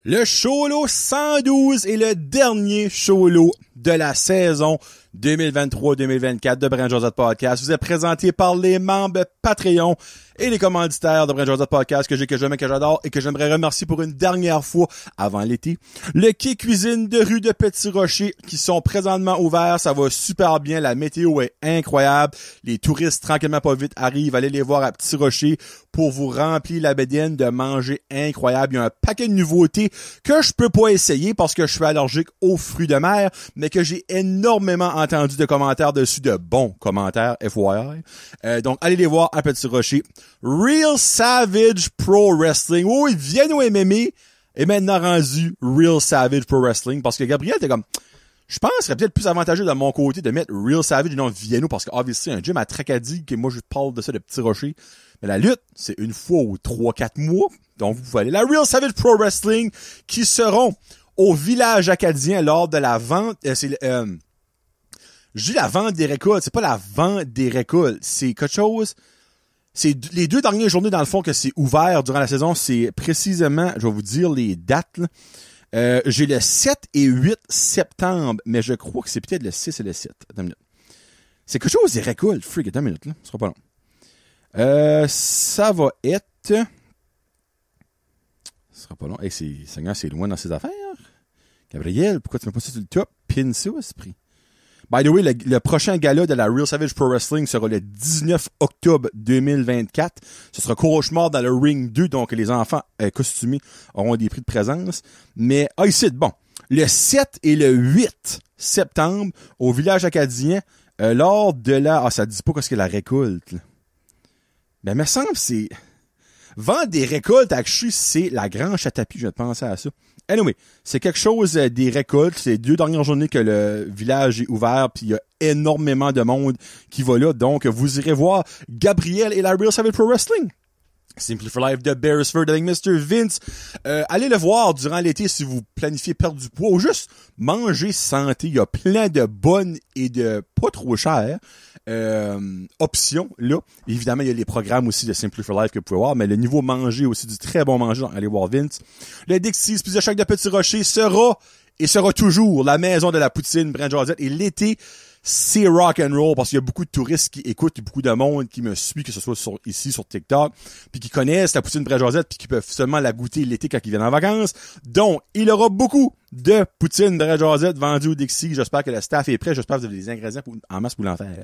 Le Show-Lo 112 est le dernier Show-Lo de la saison 2023-2024 de Brand Josette Podcast. Vous est présenté par les membres Patreon et les commanditaires de Brand Josette Podcast que j'aime, que j'adore et que j'aimerais remercier pour une dernière fois avant l'été. Le Quai Cuisine de rue de Petit-Rocher qui sont présentement ouverts. Ça va super bien. La météo est incroyable. Les touristes, tranquillement pas vite, arrivent. Allez les voir à Petit-Rocher pour vous remplir la bédaine de manger incroyable. Il y a un paquet de nouveautés que je peux pas essayer parce que je suis allergique aux fruits de mer, mais que j'ai énormément entendu de commentaires dessus, de bons commentaires, FYI. Donc, allez les voir à Petit-Rocher. Real Savage Pro Wrestling. Oui, viennent au MMA et maintenant rendu Real Savage Pro Wrestling parce que Gabriel était comme, je pense que ce serait peut-être plus avantageux de mon côté de mettre Real Savage et non Vienno parce que, obviously, un gym à Tracadie, que moi je parle de ça de Petit-Rocher. Mais la lutte, c'est une fois ou 3-4 mois. Donc, vous pouvez aller. La Real Savage Pro Wrestling qui seront au village acadien lors de la vente, je dis la vente des récoltes, c'est pas la vente des récoltes, c'est quelque chose, c'est les 2 dernières journées dans le fond que c'est ouvert durant la saison, c'est précisément, je vais vous dire les dates, là. J'ai le 7 et 8 septembre, mais je crois que c'est peut-être le 6 et le 7. Attends une minute. C'est quelque chose des récoltes, freak, attends une minute, là, ce sera pas long. Ça va être, ce sera pas long, hey, c'est loin dans ses affaires. Gabriel, pourquoi tu m'as pas ça sur le top? Pin ça, esprit. By the way, le prochain gala de la Real Savage Pro Wrestling sera le 19 octobre 2024. Ce sera Cauchemar dans le Ring 2, donc les enfants costumés auront des prix de présence. Mais, ici, bon, le 7 et le 8 septembre, au village acadien, lors de la... Ah, ça dit pas qu'est-ce que la récolte, là. Ben, me semble c'est... Vendre des récoltes à Cachy, c'est la grange à tapis, je viens de penser à ça. Anyway, c'est quelque chose des récoltes. C'est les 2 dernières journées que le village est ouvert, puis il y a énormément de monde qui va là. Donc, vous irez voir Gabriel et la Real Savage Pro Wrestling. Simply for Life de Beresford avec Mr. Vince. Allez le voir durant l'été si vous planifiez perdre du poids ou juste manger santé. Il y a plein de bonnes et de pas trop chères options là. Évidemment, il y a les programmes aussi de Simply for Life que vous pouvez voir, mais le niveau manger aussi du très bon manger. Donc, allez voir Vince. Le Dixie's Pizza Shack de Petit-Rocher sera toujours la maison de la poutine Brand Josette. Et l'été, c'est rock and roll parce qu'il y a beaucoup de touristes qui écoutent, beaucoup de monde qui me suit, que ce soit ici sur TikTok, puis qui connaissent la poutine Brand Josette, puis qui peuvent seulement la goûter l'été quand ils viennent en vacances. Donc, il y aura beaucoup de poutine Brand Josette vendue au Dixie. J'espère que le staff est prêt. J'espère que vous avez des ingrédients en masse pour l'en faire.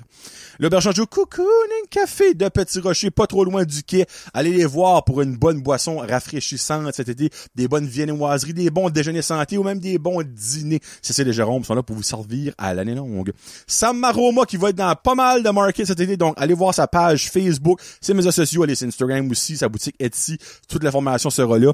L'Auberge Joe Cocooning Café de Petit-Rocher, pas trop loin du quai. Allez les voir pour une bonne boisson rafraîchissante cet été, des bonnes viennoiseries, des bons déjeuners santé ou même des bons dîners. Cécile et Jérôme sont là pour vous servir à l'année longue. Sam Maroma qui va être dans pas mal de markets cet été, donc allez voir sa page Facebook, ses médias sociaux, allez sur Instagram aussi, sa boutique Etsy, toute l'information sera là.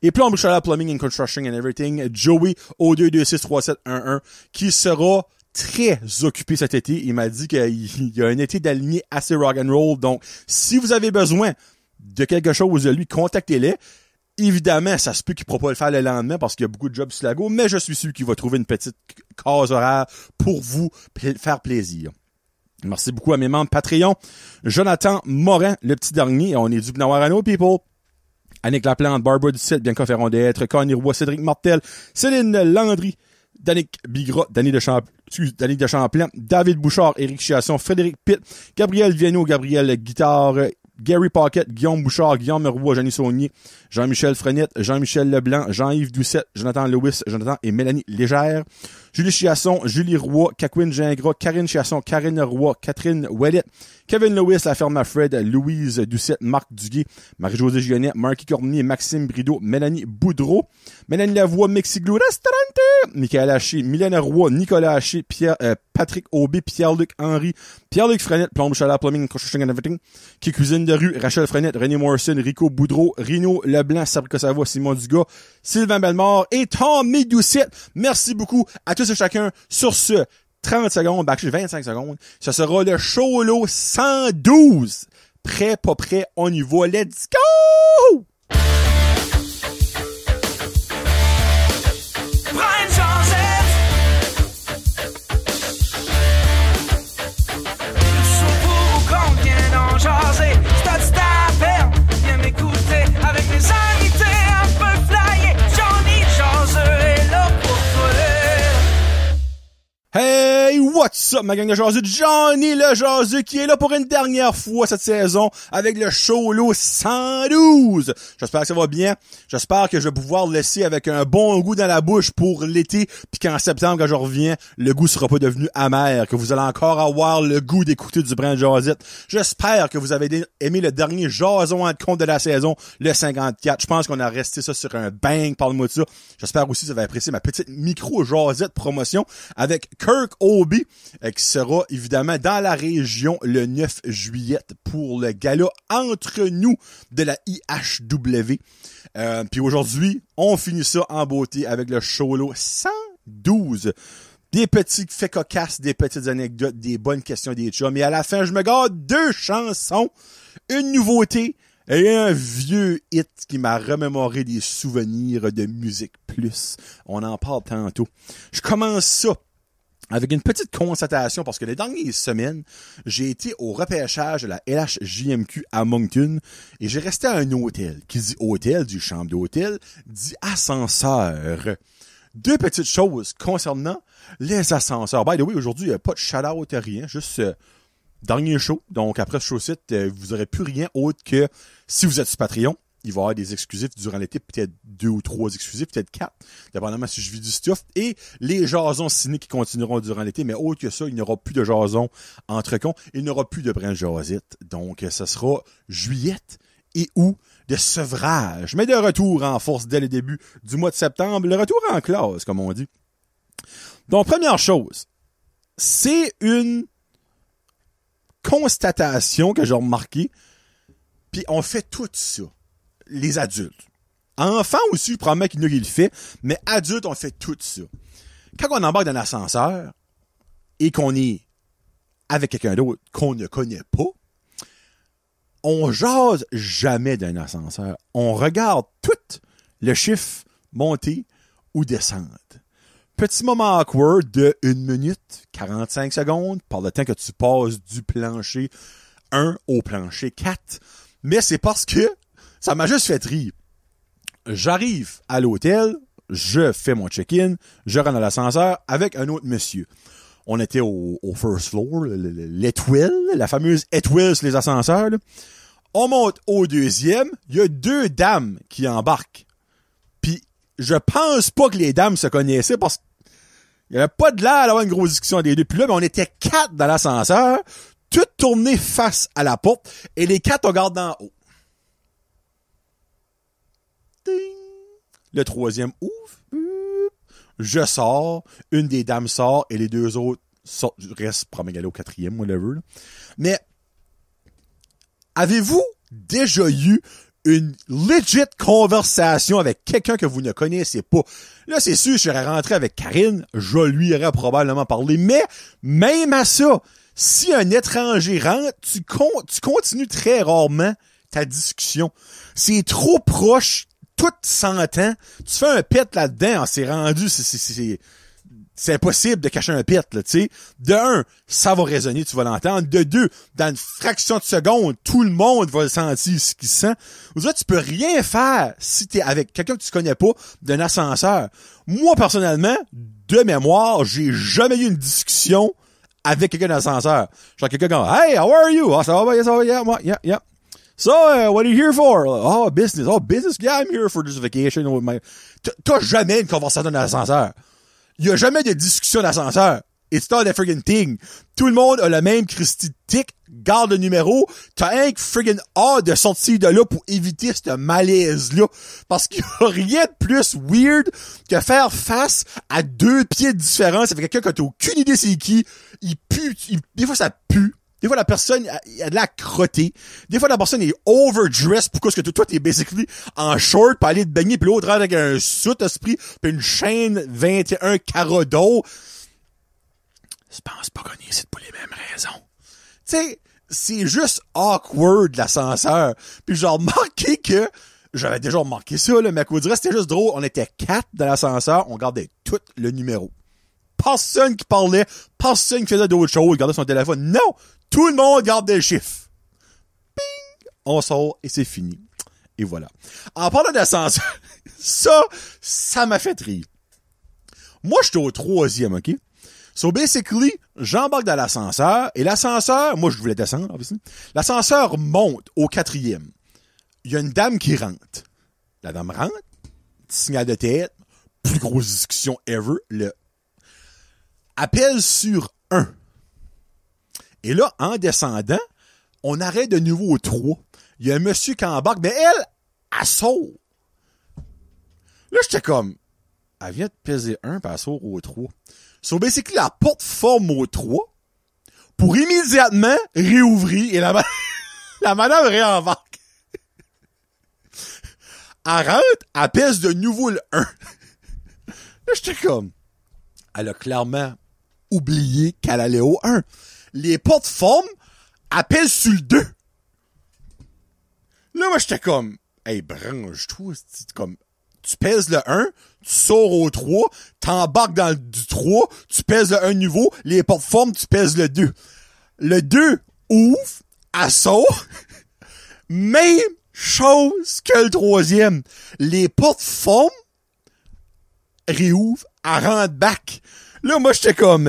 Et Plomb Chaleur Plumbing and Construction and Everything, Joey au 2263711 qui sera très occupé cet été. Il m'a dit qu'il y a un été d'aligné assez rock'n'roll. Donc, si vous avez besoin de quelque chose de lui, contactez-les. Évidemment, ça se peut qu'il ne pourra pas le faire le lendemain parce qu'il y a beaucoup de jobs sur la go, mais je suis sûr qu'il va trouver une petite case horaire pour vous faire plaisir. Merci beaucoup à mes membres Patreon. Jonathan Morin, le petit dernier. On est du Bnawarano, people. Annick Laplante, Barbara Ducette, Bianca Ferron-d'être, Connie Roy, Cédric Martel, Céline Landry, Danick Bigra, Danny de Champlain, David Bouchard, Éric Chiasson, Frédéric Pitt, Gabriel Vienno, Gabriel Guitare, Gary Pocket, Guillaume Bouchard, Guillaume Roy, Jeannie Saunier, Jean-Michel Frenette, Jean-Michel Leblanc, Jean-Yves Doucette, Jonathan Lewis, Jonathan et Mélanie Légère, Julie Chiasson, Julie Roy, Kakwin Gingras, Karine Chiasson, Karine Roy, Catherine Ouellet, Kevin Lewis, La Ferme Fred, Louise Doucette, Marc Duguay, Marie-Josée Gionnet, Marky Cormier, Maxime Brideau, Mélanie Boudreau, Mélanie Lavoie, Mexiglou Restaurante, Michael Haché, Mylène Roy, Nicolas Haché, Patrick Aubé, Pierre-Luc Henry, Pierre-Luc Frenette, Plomb Chaleur Plumbing, Construction and Everything, qui cuisine de rue, Rachel Frenette, René Morrison, Rico Boudreau, Rino Leblanc, Sabrica Savoie, Simon Dugas, Sylvain Bellemare et Tommy Doucette. Merci beaucoup à tous et chacun. Sur ce, 30 secondes, actually 25 secondes, ce sera le Show-Lo 112. Prêt, pas prêt, on y va, let's go! Viens m'écouter avec mes invités un peu flyés. Johnny What's up, ma gang de jaseux? Johnny le jaseux qui est là pour une dernière fois cette saison avec le Cholo 112. J'espère que ça va bien. J'espère que je vais pouvoir le laisser avec un bon goût dans la bouche pour l'été, puis qu'en septembre, quand je reviens, le goût sera pas devenu amer, que vous allez encore avoir le goût d'écouter du brin de jasette. J'espère que vous avez aimé le dernier jason en compte de la saison, le 54. Je pense qu'on a resté ça sur un bang, parle-moi de ça. J'espère aussi que vous avez apprécié ma petite micro-jasette promotion avec Kirk Obi, qui sera évidemment dans la région le 9 juillet pour le gala entre nous de la IHW. Puis aujourd'hui, on finit ça en beauté avec le Cholo 112. Des petits faits cocasses, des petites anecdotes, des bonnes questions des chums. Et à la fin, je me garde 2 chansons, une nouveauté et un vieux hit qui m'a remémoré des souvenirs de Musique Plus. On en parle tantôt. Je commence ça avec une petite constatation, parce que les dernières semaines, j'ai été au repêchage de la LHJMQ à Moncton et j'ai resté à un hôtel. Qui dit hôtel, dit chambre d'hôtel, dit ascenseur. 2 petites choses concernant les ascenseurs. By the way, aujourd'hui, il n'y a pas de shout-out, rien, juste dernier show. Donc après ce show-site, vous n'aurez plus rien autre que si vous êtes sur Patreon. Il va y avoir des exclusifs durant l'été, peut-être 2 ou 3 exclusifs, peut-être 4, dépendamment si je vis du stuff. Et les jasons ciné qui continueront durant l'été, mais autre que ça, il n'y aura plus de jasons entre cons, il n'y aura plus de brin de jasette. Donc, ça sera juillet et août de sevrage. Mais de retour en force dès le début du mois de septembre, le retour en classe, comme on dit. Donc, première chose, c'est une constatation que j'ai remarquée, puis on fait tout ça. Les adultes. Enfants aussi, je promets qu'il y en a qui le fait, mais adultes, on fait tout ça. Quand on embarque dans un ascenseur et qu'on est avec quelqu'un d'autre qu'on ne connaît pas, on jase jamais d'un ascenseur. On regarde tout le chiffre monter ou descendre. Petit moment awkward de 1 minute, 45 secondes, par le temps que tu passes du plancher 1 au plancher 4. Mais c'est parce que ça m'a juste fait rire. J'arrive à l'hôtel, je fais mon check-in, je rentre dans l'ascenseur avec un autre monsieur. On était au first floor, l'étoile, la fameuse étoile sur les ascenseurs. Là. On monte au 2e, il y a 2 dames qui embarquent. Puis je pense pas que les dames se connaissaient parce qu'il y avait pas de l'air d'avoir une grosse discussion des deux. Puis là, ben, on était 4 dans l'ascenseur, toutes tournées face à la porte, et les 4 regardent d'en haut. Le 3e ouvre. Je sors. Une des dames sort et les 2 autres sortent. Reste pour m'égaler au 4e, whatever. Là. Mais avez-vous déjà eu une legit conversation avec quelqu'un que vous ne connaissez pas? Là, c'est sûr, je serais rentré avec Karine. Je lui aurais probablement parlé. Mais même à ça, si un étranger rentre, tu continues très rarement ta discussion. C'est trop proche. Tout s'entend. Tu fais un pet là-dedans, c'est rendu, c'est impossible de cacher un pet, là, tu sais. De 1, ça va résonner, tu vas l'entendre. De 2, dans une fraction de seconde, tout le monde va sentir ce qu'il sent. Ou tu peux rien faire si t'es avec quelqu'un que tu connais pas d'un ascenseur. Moi, personnellement, de mémoire, j'ai jamais eu une discussion avec quelqu'un d'ascenseur. Genre quelqu'un comme, hey, how are you? Ah, ça va bien, ça va bien, moi, yeah. So, what are you here for? Oh, business. Oh, business? Yeah, I'm here for this vacation. T'as jamais une conversation d'ascenseur. Il y a jamais de discussion d'ascenseur. It's not a friggin' thing. Tout le monde a le même Christy tic, garde le numéro. T'as un friggin' hâte de sortir de là pour éviter ce malaise-là. Parce qu'il y a rien de plus weird que faire face à 2 pieds de différence avec quelqu'un que t'as aucune idée c'est qui. Il pue, des fois ça pue. Des fois, la personne a de la crottée. Des fois, la personne est overdressed pour que toi, t'es basically en short pour aller te baigner, puis l'autre rentre avec un soute-esprit, puis une chaîne 21 carreaux d'eau. Je pense pas qu'on est ici pour les mêmes raisons. Tu sais, c'est juste awkward, l'ascenseur. Puis j'ai remarqué que, j'avais déjà remarqué ça, là, mais à quoi dire, c'était juste drôle. On était 4 dans l'ascenseur, on gardait tout le numéro. Personne qui parlait, personne qui faisait d'autres choses, gardait son téléphone. Non! Tout le monde garde des chiffres. Ping! On sort et c'est fini. Et voilà. En parlant d'ascenseur, ça m'a fait rire. Moi, j'étais au 3e, OK? So basically, j'embarque dans l'ascenseur, et l'ascenseur, moi je voulais descendre, obviously. L'ascenseur monte au 4e. Il y a une dame qui rentre. La dame rentre, petit signal de tête, plus grosse discussion ever, le appelle sur 1. Et là, en descendant, on arrête de nouveau au 3. Il y a un monsieur qui embarque, mais elle sort. Là, j'étais comme, elle vient de peser 1, puis elle sort au 3. So, basically, la porte forme au 3 pour immédiatement réouvrir et la madame réembarque. Elle rentre, elle pèse de nouveau le 1. Là, j'étais comme, elle a clairement oublié qu'elle allait au 1. Les portes forment, elle pèse sur le 2. Là, moi, j'étais comme, hey, branche-toi, c'est comme, tu pèses le 1, tu sors au 3, t'embarques dans le du 3, tu pèses le 1 nouveau, les portes forment, tu pèses le 2. Le 2 ouvre, elle sort, même chose que le 3e. Les portes forment, réouvrent, elle rentre back. Là, moi, j'étais comme,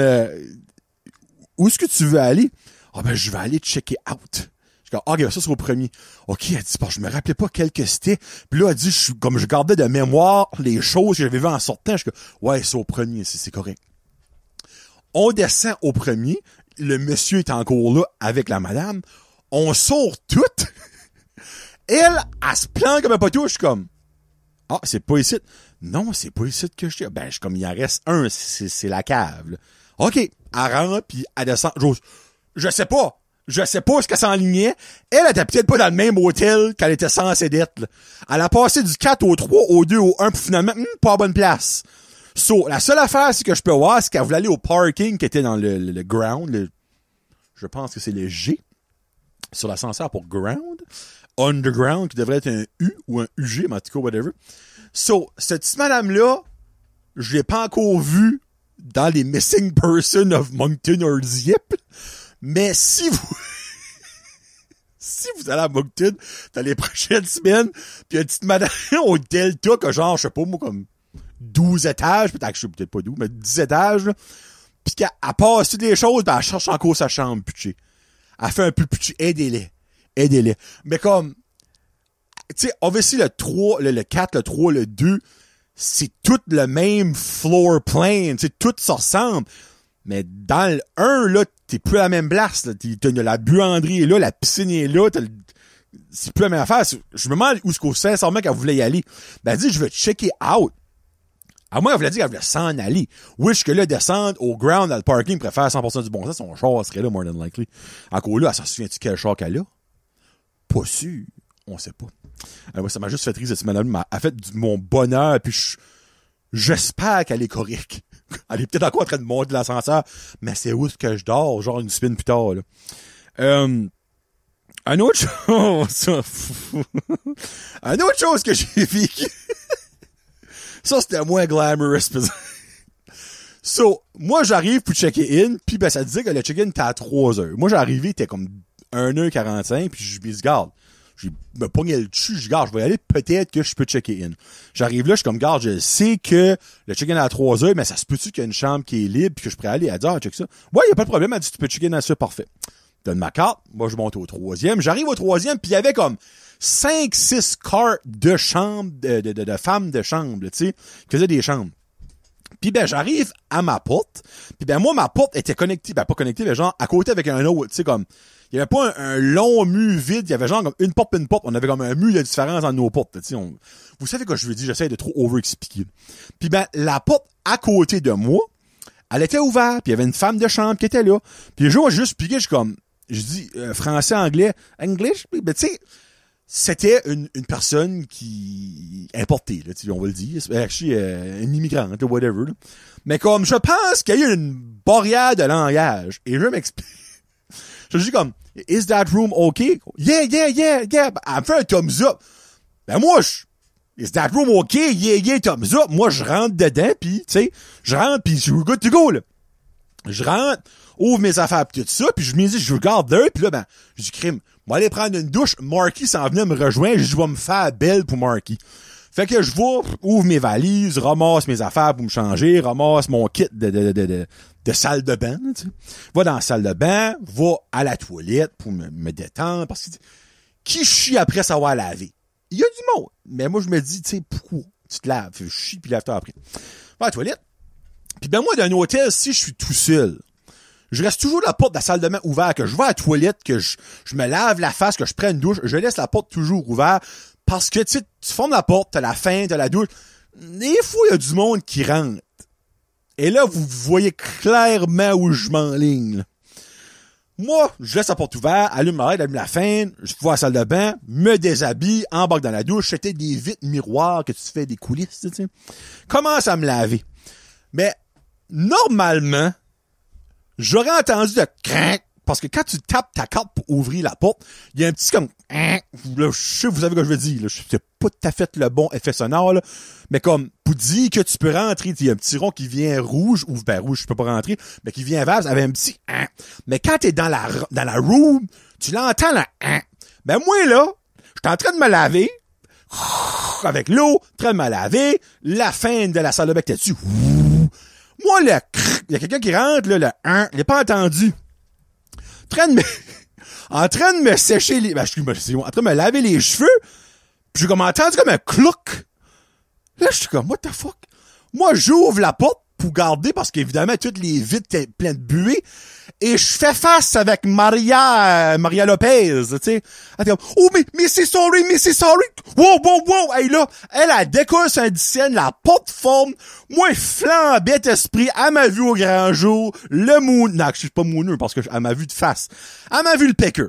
où est-ce que tu veux aller? Ah, ben, je vais aller checker out. Je dis, ok, ça, c'est au premier. Ok, elle dit, je me rappelais pas quel que c'était. Puis là, elle dit, comme je gardais de mémoire les choses que j'avais vues en sortant, je dis, ouais, c'est au premier, c'est correct. On descend au premier. Le monsieur est encore là avec la madame. On sort toutes. Elle se plante comme un poteau. Je suis comme, ah, c'est pas ici. Non, c'est pas ici que je suis. Ben, je suis comme, il en reste un, c'est la cave, là. OK. Elle rentre, puis elle descend. Je sais pas où est-ce qu'elle s'enlignait. Elle était peut-être pas dans le même hôtel qu'elle était censée d'être, là. Elle a passé du 4 au 3, au 2, au 1, puis finalement, pas à bonne place. So, la seule affaire, c'est que je peux voir, c'est qu'elle voulait aller au parking qui était dans le ground. Je pense que c'est le G. Sur l'ascenseur pour ground. Underground, qui devrait être un U ou un UG, mais en tout cas, whatever. So, cette petite madame-là, je l'ai pas encore vue dans les Missing Persons of Moncton or Dieppe. Mais si vous allez à Moncton dans les prochaines semaines, pis une petite madame au Delta que genre, je sais pas, moi, comme 12 étages, peut-être que je sais peut-être pas d'où, mais 10 étages, là, pis qu'elle passe toutes les choses, ben elle cherche encore sa chambre, puché. Elle fait un peu puché. Aidez-les. Mais comme, tu sais, obviously le 3, le 4, le 3, le 2, c'est tout le même floor plan, tu sais, tout ça ressemble. Mais dans le 1, là, t'es plus à la même place, là. T'as la buanderie est là, la piscine est là, c'est plus la même affaire. Je me demande où est-ce qu'au sincèrement qu'elle voulait y aller. Ben, elle dit, je vais checker out. À moi, elle voulait dire qu'elle voulait s'en aller. Wish que là, descendre au ground, dans le parking, préfère 100% du bon sens, son char serait là, more than likely. Encore là, elle s'en souvient-tu quel char qu'elle a? Pas sûr. On sait pas. Moi, ça m'a juste fait triste cette semaine-là. Elle m'a fait mon bonheur, puis j'espère qu'elle est correcte. Elle est peut-être encore en train de monter de l'ascenseur, mais c'est où est-ce que je dors, genre une semaine plus tard, là. Un autre chose que j'ai vécu. Ça, c'était moins glamorous. So, moi, j'arrive pour checker in, puis ben, ça disait que le check-in était à 3 heures. Moi, j'arrivais, il était comme 1h45, puis je me dis, garde, je me pognais le dessus, je dis, garde, je vais y aller, peut-être que je peux checker in. J'arrive là, je suis comme, garde, je sais que le check-in est à 3 heures, mais ça se peut-tu qu'il y a une chambre qui est libre, puis que je pourrais aller. Elle dit, ah, check ça. Ouais, y a pas de problème. Elle dit, tu peux checker in à ça, parfait. Donne ma carte. Moi, je monte au 3e. J'arrive au 3e, puis il y avait comme 5-6 cartes de chambres, de femmes de chambre, tu sais, qui faisaient des chambres. Puis ben, j'arrive à ma porte. Puis ben, moi, ma porte était connectée. Ben, pas connectée, mais genre, à côté avec un autre, tu sais, comme, il y avait pas un long mur vide. Il y avait genre comme une porte. On avait comme un mur de différence entre nos portes, tu sais. Vous savez quoi je veux dire? J'essaie de trop over-expliquer. Puis ben, la porte à côté de moi, elle était ouverte. Puis il y avait une femme de chambre qui était là. Puis le jour, j'ai juste piqué, je dis français, anglais, English. Ben, tu sais, c'était une personne qui importée, là, on va le dire. Actually, une immigrante, whatever. Là. Mais comme, je pense qu'il y a eu une barrière de langage. Et je m'explique. Je dis comme, is that room okay? Yeah. Elle me fait un thumbs up. Ben moi, is that room okay? Yeah, thumbs up. Moi, je rentre dedans, pis, tu sais, je rentre, pis je suis good to go, là. Je rentre, ouvre mes affaires pis tout ça, puis je me dis, je regarde d'eux, puis là, ben, je dis, crime, moi aller prendre une douche, Marky s'en venait me rejoindre, je vais me faire belle pour Marky. Fait que je vais, ouvre mes valises, ramasse mes affaires pour me changer, ramasse mon kit de salle de bain, tu sais. Va dans la salle de bain, va à la toilette pour me détendre, parce que qui chie après savoir laver? Il y a du monde. Mais moi, je me dis, tu sais, pourquoi? Tu te laves, je chie puis lave-toi après. Va à la toilette. Puis ben moi, d'un hôtel, si je suis tout seul, je reste toujours la porte de la salle de bain ouverte, que je vais à la toilette, que je me lave la face, que je prenne une douche, je laisse la porte toujours ouverte, parce que, tu sais, tu fermes la porte, t'as la faim, t'as la douche. Des fois, il y a du monde qui rentre. Et là, vous voyez clairement où je m'enligne, là. Moi, je laisse la porte ouverte, allume ma light, allume la fin, je vais à la salle de bain, me déshabille, embarque dans la douche, c'était des vitres miroirs que tu fais des coulisses, tu sais. Commence à me laver. Mais, normalement, j'aurais entendu le crack, parce que quand tu tapes ta carte pour ouvrir la porte, il y a un petit comme, là, je sais, vous savez ce que je veux dire, là, c'est pas tout à fait le bon effet sonore, là, mais comme, pour dire que tu peux rentrer, il y a un petit rond qui vient rouge, ou ben rouge, je peux pas rentrer, mais qui vient vert, avec un petit, mais quand t'es dans la room, tu l'entends, là, ben moi, là, j'étais en train de me laver, avec l'eau, en train de me laver, la fin de la salle de bain était dessus, moi, il y a quelqu'un qui rentre, là, il n'est pas entendu. En train de me sécher les, excuse-moi, en train de me laver les cheveux, puis j'ai comme entendu comme un clouc. Là, je suis comme, what the fuck? Moi, j'ouvre la porte pour garder, parce qu'évidemment, toutes les vitres étaient pleines de buée, et je fais face avec Maria Lopez, tu sais. Elle dit, oh, mais c'est sorry. Wow. Hey, là, elle décolle sur un dizaine, la porte forme. Moi, flambette esprit, elle m'a vu au grand jour, le moon, non, je suis pas mooneux, parce que elle m'a vu de face. Elle m'a vu le pecker.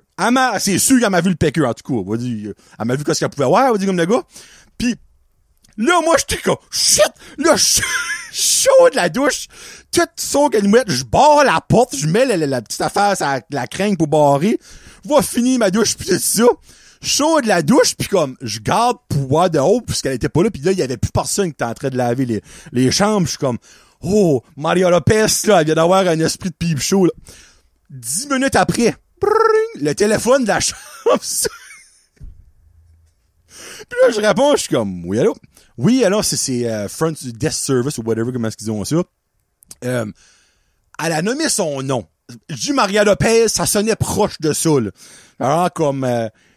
C'est sûr qu'elle m'a vu le pecker, en tout cas. On va dire, elle m'a vu qu'est-ce qu'elle pouvait voir, on va dire comme le gars. Puis, là, moi, j'étais comme, shit! Là, chaud de la douche, tout saut qu'elle mouette, je barre la porte, je mets la petite affaire sur la crinque pour barrer, va finir ma douche, pis tout ça. Chaud de la douche, pis comme, je garde pour voir de haut, puisqu'elle était pas là, pis là, il y avait plus personne qui était en train de laver les chambres, je suis comme, oh, Maria Lopez, là, elle vient d'avoir un esprit de pipe chaud, là. 10 minutes après, brrring, le téléphone de la chambre, puis là, je réponds, je suis comme, oui, allô? Oui, alors, c'est Front Desk Service ou whatever, comment est-ce qu'ils ont ça. Elle a nommé son nom. Je dis Maria Lopez, ça sonnait proche de ça, là. Alors, comme,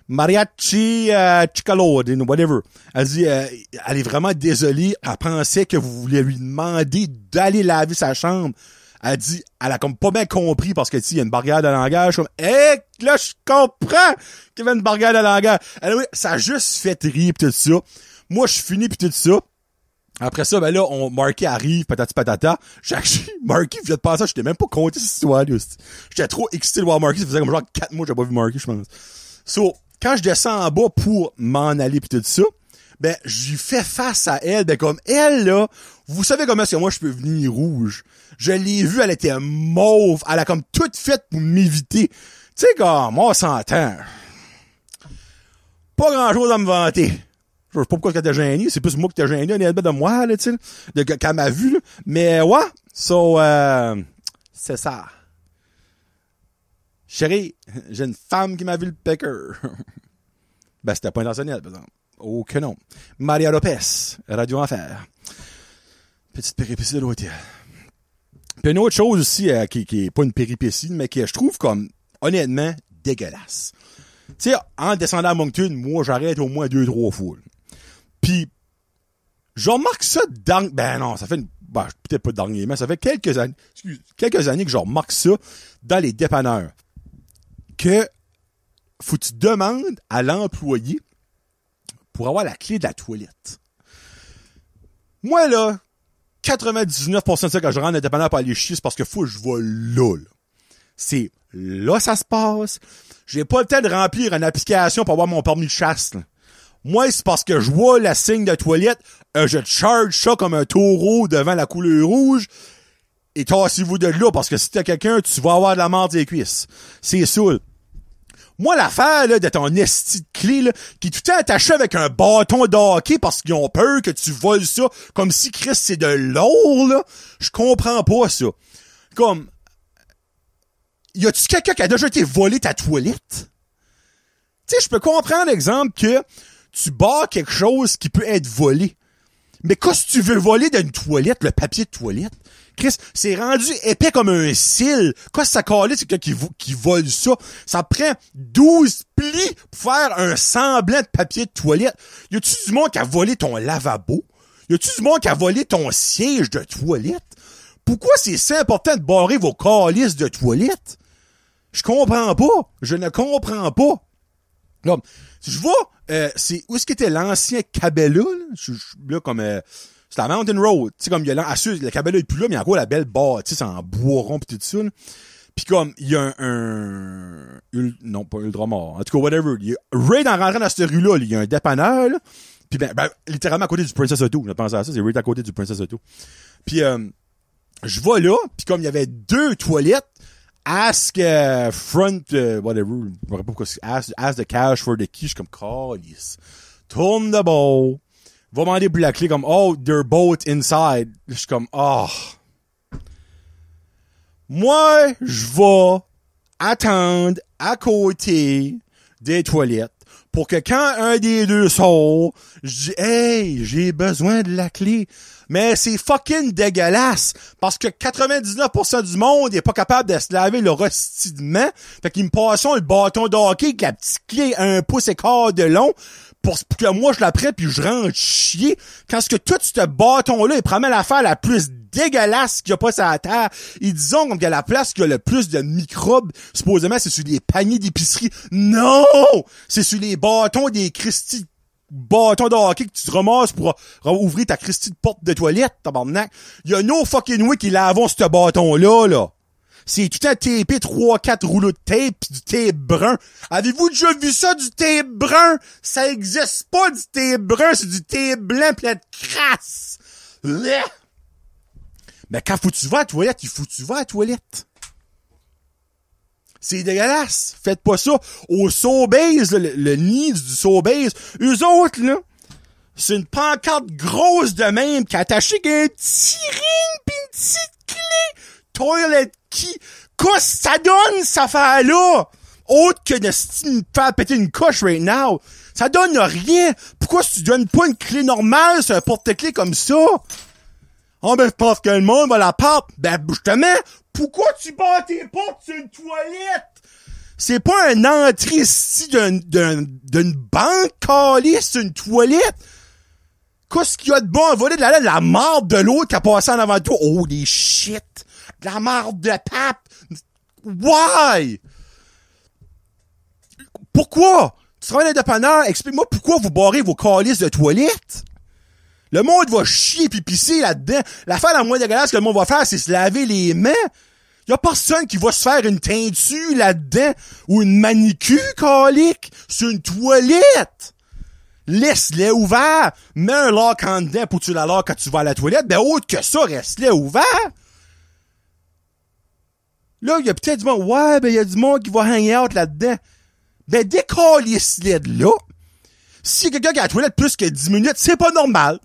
Mariachi, Chicalode, whatever. Elle dit, elle est vraiment désolée. Elle pensait que vous vouliez lui demander d'aller laver sa chambre. Elle dit, elle a comme pas bien compris parce que, tu sais, il y a une barrière de langage. Comme, là, je comprends qu'il y avait une barrière de langage. Elle, oui, ça a juste fait rire pis tout ça. Moi, je finis pis tout ça. Après ça, ben là, Marky arrive, patati patata. Marky vient de passer, j'étais même pas compté cette histoire-là. J'étais trop excité de voir Marky. Ça faisait comme genre 4 mois que j'avais pas vu Marky, je pense. So, quand je descends en bas pour m'en aller pis tout ça, ben, j'y fais face à elle, ben, comme elle, là, vous savez comment est-ce que moi je peux venir rouge. Je l'ai vue, elle était mauve. Elle a comme tout fait pour m'éviter. Tu sais, comme, moi, on s'entend. Pas grand-chose à me vanter. Je sais pas pourquoi t'es gêné. C'est plus moi qui t'es gêné, elle est de moi, là, tu sais. Qu'elle m'a vu, là. Mais, ouais. So, c'est ça. Chérie, j'ai une femme qui m'a vu le pecker. Ben, c'était pas intentionnel, par exemple. Oh que non. Maria Lopez, Radio Enfer. Petite péripétie de l'hôtel. Puis une autre chose aussi, qui est pas une péripétie, mais qui je trouve comme, honnêtement, dégueulasse. Tu sais, en descendant à Moncton, moi, j'arrête au moins 2-3 fois. Puis, je remarque ça ben non, ça fait peut-être pas dernièrement, ça fait quelques années que je remarque ça dans les dépanneurs. Que, faut que tu demandes à l'employé pour avoir la clé de la toilette. Moi, là, 99% de ça quand je rentre dans le dépanneur pour aller chier, c'est parce que faut que je vais là. C'est là ça se passe. J'ai pas le temps de remplir une application pour avoir mon permis de chasse, là. Moi, c'est parce que je vois la signe de toilette, je charge ça comme un taureau devant la couleur rouge, et tassez-vous de là, parce que si t'as quelqu'un, tu vas avoir de la merde des cuisses. C'est ça. Moi, l'affaire, là, de ton esti de clé, là, qui est tout le temps attaché avec un bâton de hockey parce qu'ils ont peur que tu voles ça, comme si Chris c'est de l'or, là, je comprends pas ça. Comme, y a-tu quelqu'un qui a déjà été volé ta toilette? Tu sais, je peux comprendre, exemple, que tu barres quelque chose qui peut être volé. Mais qu'est-ce que tu veux voler d'une toilette, le papier de toilette? Chris, c'est rendu épais comme un cil. Qu'est-ce que ça calait, c'est quelqu'un qui vole ça? Ça prend 12 plis pour faire un semblant de papier de toilette. Y a-tu du monde qui a volé ton lavabo? Y a-tu du monde qui a volé ton siège de toilette? Pourquoi c'est si important de barrer vos calices de toilette? Je comprends pas. Je ne comprends pas. Là, je vois, c'est où est-ce qu'était l'ancien Cabela, là? Je là, comme, c'est la Mountain Road. Tu sais, comme, il y a le Cabela est plus là, mais il y a encore la belle bâtisse en bois rond pis tout ça, là. Pis comme, il y a non, pas Ultramar. En tout cas, whatever. Right en rentrant dans cette rue-là, il y a un dépanneur, là. Pis ben, littéralement à côté du Princess Auto. Je pense à ça, c'est right à côté du Princess Auto. Pis, je vais là, pis comme il y avait 2 toilettes, ask front whatever, je me rappelle pas pourquoi c'est ask the cash for the key, je suis comme calice. Tourne de ball. Va demander pour la clé comme oh, they're both inside. Je suis comme oh. Moi, je vais attendre à côté des toilettes pour que quand un des deux sort, je dis hey, j'ai besoin de la clé. Mais c'est fucking dégueulasse parce que 99% du monde est pas capable de se laver le rostidement. Fait qu'ils me passent le bâton de hockey avec la petite clé à 1 pouce et quart de long pour que moi je la prenne puis je rentre chier. Quand ce que tout ce bâton-là, il promet l'affaire la plus dégueulasse qu'il y a pas sur la terre. Ils disent comme qu'il y a la place qu'il y a le plus de microbes. Supposément, c'est sur les paniers d'épicerie. Non! C'est sur les bâtons des Christy bâton de hockey que tu te ramasses pour ouvrir ta Christie de porte de toilette, tabarnak. Il y a no fucking way qui lavons ce bâton-là, là. C'est tout un tapé 3-4 rouleaux de tape pis du tape brun. Avez-vous déjà vu ça, du tape brun? Ça existe pas, du tape brun, c'est du tape blanc plein de crasse. Bleh. Mais quand faut que tu vas à la toilette, il faut que tu vas à la toilette. C'est dégueulasse. Faites pas ça. Au Sobeys, le nid du Sobeys, eux autres, là, c'est une pancarte grosse de même qui est attachée avec un petit ring pis une petite clé. Toilet key. Qu'est-ce que ça donne, cette affaire-là? Autre que de me faire péter une coche right now. Ça donne rien. Pourquoi tu donnes pas une clé normale sur un porte-clés comme ça? Oh, ben, je pense que le monde va la perdre. Ben, justement, pourquoi tu bats tes portes sur une toilette? C'est pas un entrée ici d'une banque calée sur une toilette. Qu'est-ce qu'il y a de bon à voler de la marde de l'autre qui a passé en avant de toi? Oh, des shit! De la marde de pape! Why? Pourquoi? Tu travailles dans le dépanneur, explique-moi pourquoi vous barrez vos calices de toilette. Le monde va chier pis pisser là-dedans. L'affaire la moins dégueulasse que le monde va faire, c'est se laver les mains. Y a personne qui va se faire une teinture là-dedans ou une manicure calique sur une toilette. Laisse-les ouverts. Mets un lock en dedans pour que tu la lock quand tu vas à la toilette. Ben, autre que ça, reste-les ouverts. Là, y a peut-être du monde. Ouais, ben, y a du monde qui va hang out là-dedans. Ben, décalisse-les de là. Si quelqu'un qui a la toilette plus que 10 minutes, c'est pas normal.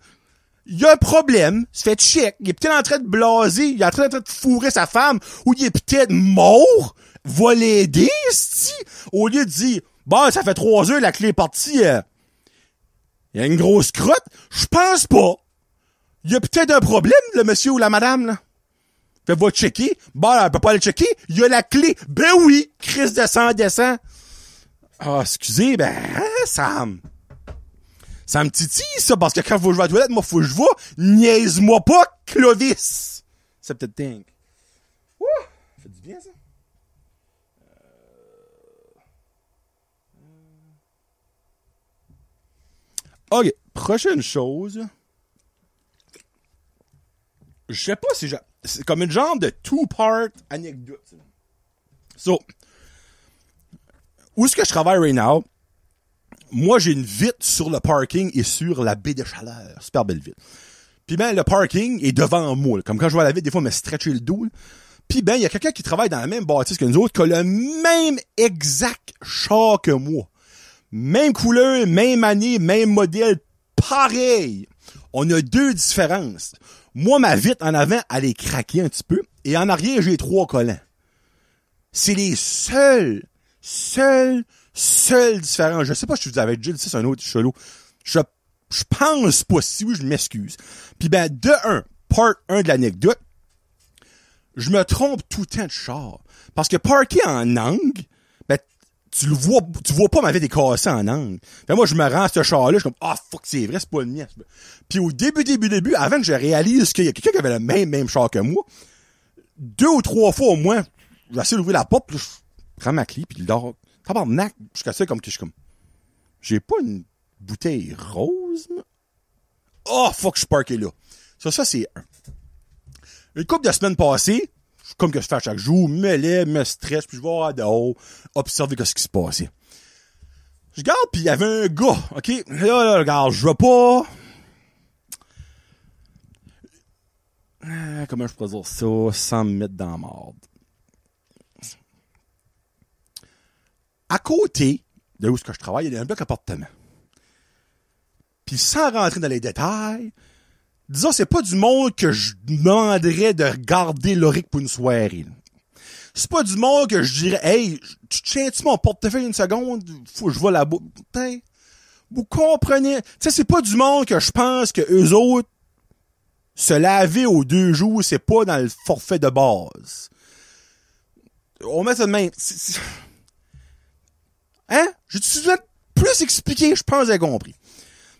Il y a un problème, il se fait check, il est peut-être en train de blaser, il est en train de fourrer sa femme, ou il est peut-être mort, va l'aider, c'ti, au lieu de dire, bah, ça fait 3 heures, la clé est partie, il y a une grosse crotte. Je pense pas. Il y a peut-être un problème, le monsieur ou la madame, là. Fait, va checker. Bah, elle peut pas aller checker, il y a la clé. Ben oui, Chris descend. Ah, excusez, ben, hein, ça me titille, ça, parce que quand faut que je vais à la toilette, moi, faut que je vois. Niaise-moi pas, Clovis. C'est peut-être dingue. Ouh! Ça fait du bien, ça. OK. Prochaine chose. Je sais pas si c'est comme une genre de two-part anecdote. So, où est-ce que je travaille right now? Moi, j'ai une vitre sur le parking et sur la baie de Chaleur. Super belle vitre. Puis ben, le parking est devant moi. Là. Comme quand je vois la vitre, des fois, me stretcher le dos. Là. Puis ben, il y a quelqu'un qui travaille dans la même bâtisse que nous autres, qui a le même exact char que moi. Même couleur, même année, même modèle, pareil. On a 2 différences. Moi, ma vitre en avant, elle est craquée un petit peu. Et en arrière, j'ai 3 collants. C'est les seuls Seule différence, je sais pas si je vous avais déjà dit ça, c'est un autre chelou. Je pense pas, si oui, je m'excuse. Puis ben, de un, part 1 de l'anecdote, je me trompe tout le temps de char. Parce que parker en angle, ben, tu vois pas ma vie décassée en angle. Ben, moi, je me rends à ce char-là, je suis comme, ah, fuck, c'est vrai, c'est pas le mien. Puis au début, avant que je réalise qu'il y a quelqu'un qui avait le même char que moi, 2 ou 3 fois au moins, j'essaie d'ouvrir la porte, puis là, je prends ma clé, puis là, tabarnak, jusqu'à ça, comme que je suis comme, j'ai pas une bouteille rose, mais... Oh, fuck, je suis parké là. Ça, c'est un. Une couple de semaines passées, comme que je fais à chaque jour, me lève, me stresse, puis je vais voir dehors, observer ce qui se passait. Je regarde, puis il y avait un gars, OK? Là, regarde, je vais pas... comment je pourrais dire ça sans me mettre dans la marde? À côté de où est-ce que je travaille, il y a un bloc appartement. Puis sans rentrer dans les détails, disons, c'est pas du monde que je demanderais de regarder l'oric pour une soirée. C'est pas du monde que je dirais, hey, tu tiens-tu mon portefeuille une seconde? Faut que je vais là-bas. Putain, vous comprenez? Tu sais, c'est pas du monde que je pense que eux autres, se laver aux 2 jours, c'est pas dans le forfait de base. On met ça de même. Hein? J'ai souvent plus expliqué, je pense que j'ai compris.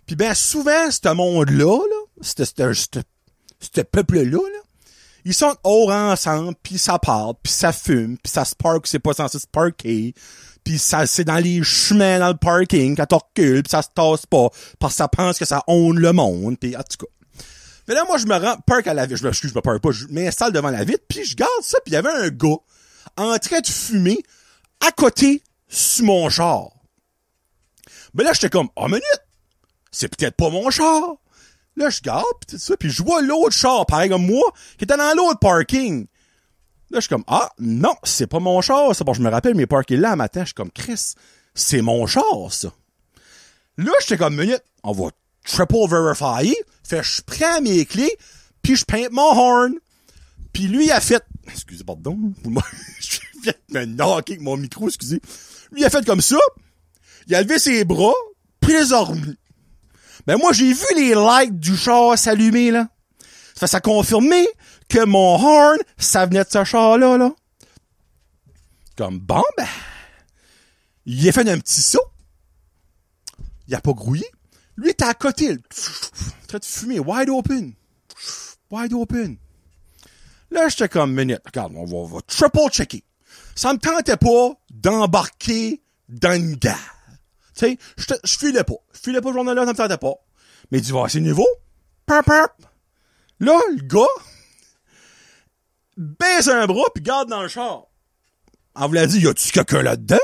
Puis ben souvent, ce monde-là, ce peuple-là, ils sont hors ensemble, puis ça parle, puis ça fume, puis ça se parque, c'est pas censé se parker, puis ça c'est dans les chemins dans le parking, quand on recule, puis ça se tasse pas, parce que ça pense que ça honne le monde, puis en tout cas. Mais là, moi, je me rends, park à la vitre, je me parque pas, je m'installe devant la vitre, puis je garde ça, puis il y avait un gars en train de fumer à côté sur mon char. Mais là, j'étais comme, oh, minute! C'est peut-être pas mon char. Là, je garde, pis tout ça, puis je vois l'autre char, pareil comme moi, qui était dans l'autre parking. Là, je suis comme, ah, non, c'est pas mon char, ça. Bon, je me rappelle mes parkings là, un matin, je suis comme, Chris, c'est mon char, ça. Là, j'étais comme, minute, on va triple verify. Fait, je prends mes clés, puis je peinte mon horn. Puis lui, il a fait, excusez, pardon, je viens de me knocker avec mon micro, excusez. Lui, il a fait comme ça, il a levé ses bras, puis les a remis. Ben moi, j'ai vu les lights du char s'allumer, là. Ça a confirmé que mon horn, ça venait de ce char-là, là. Comme, bon, ben, il a fait un petit saut. Il a pas grouillé. Lui, il était à côté, en train de fumer, wide open. Wide open. Là, j'étais comme, minute, regarde, on va triple checker. Ça me tentait pas d'embarquer dans une gare. Tu sais, je filais pas. Je filais pas ce journal-là, ça me tentait pas. Mais il dit, c'est nouveau. Là, le gars baisse un bras pis garde dans le char. On vous l'a dit, y a-tu quelqu'un là-dedans?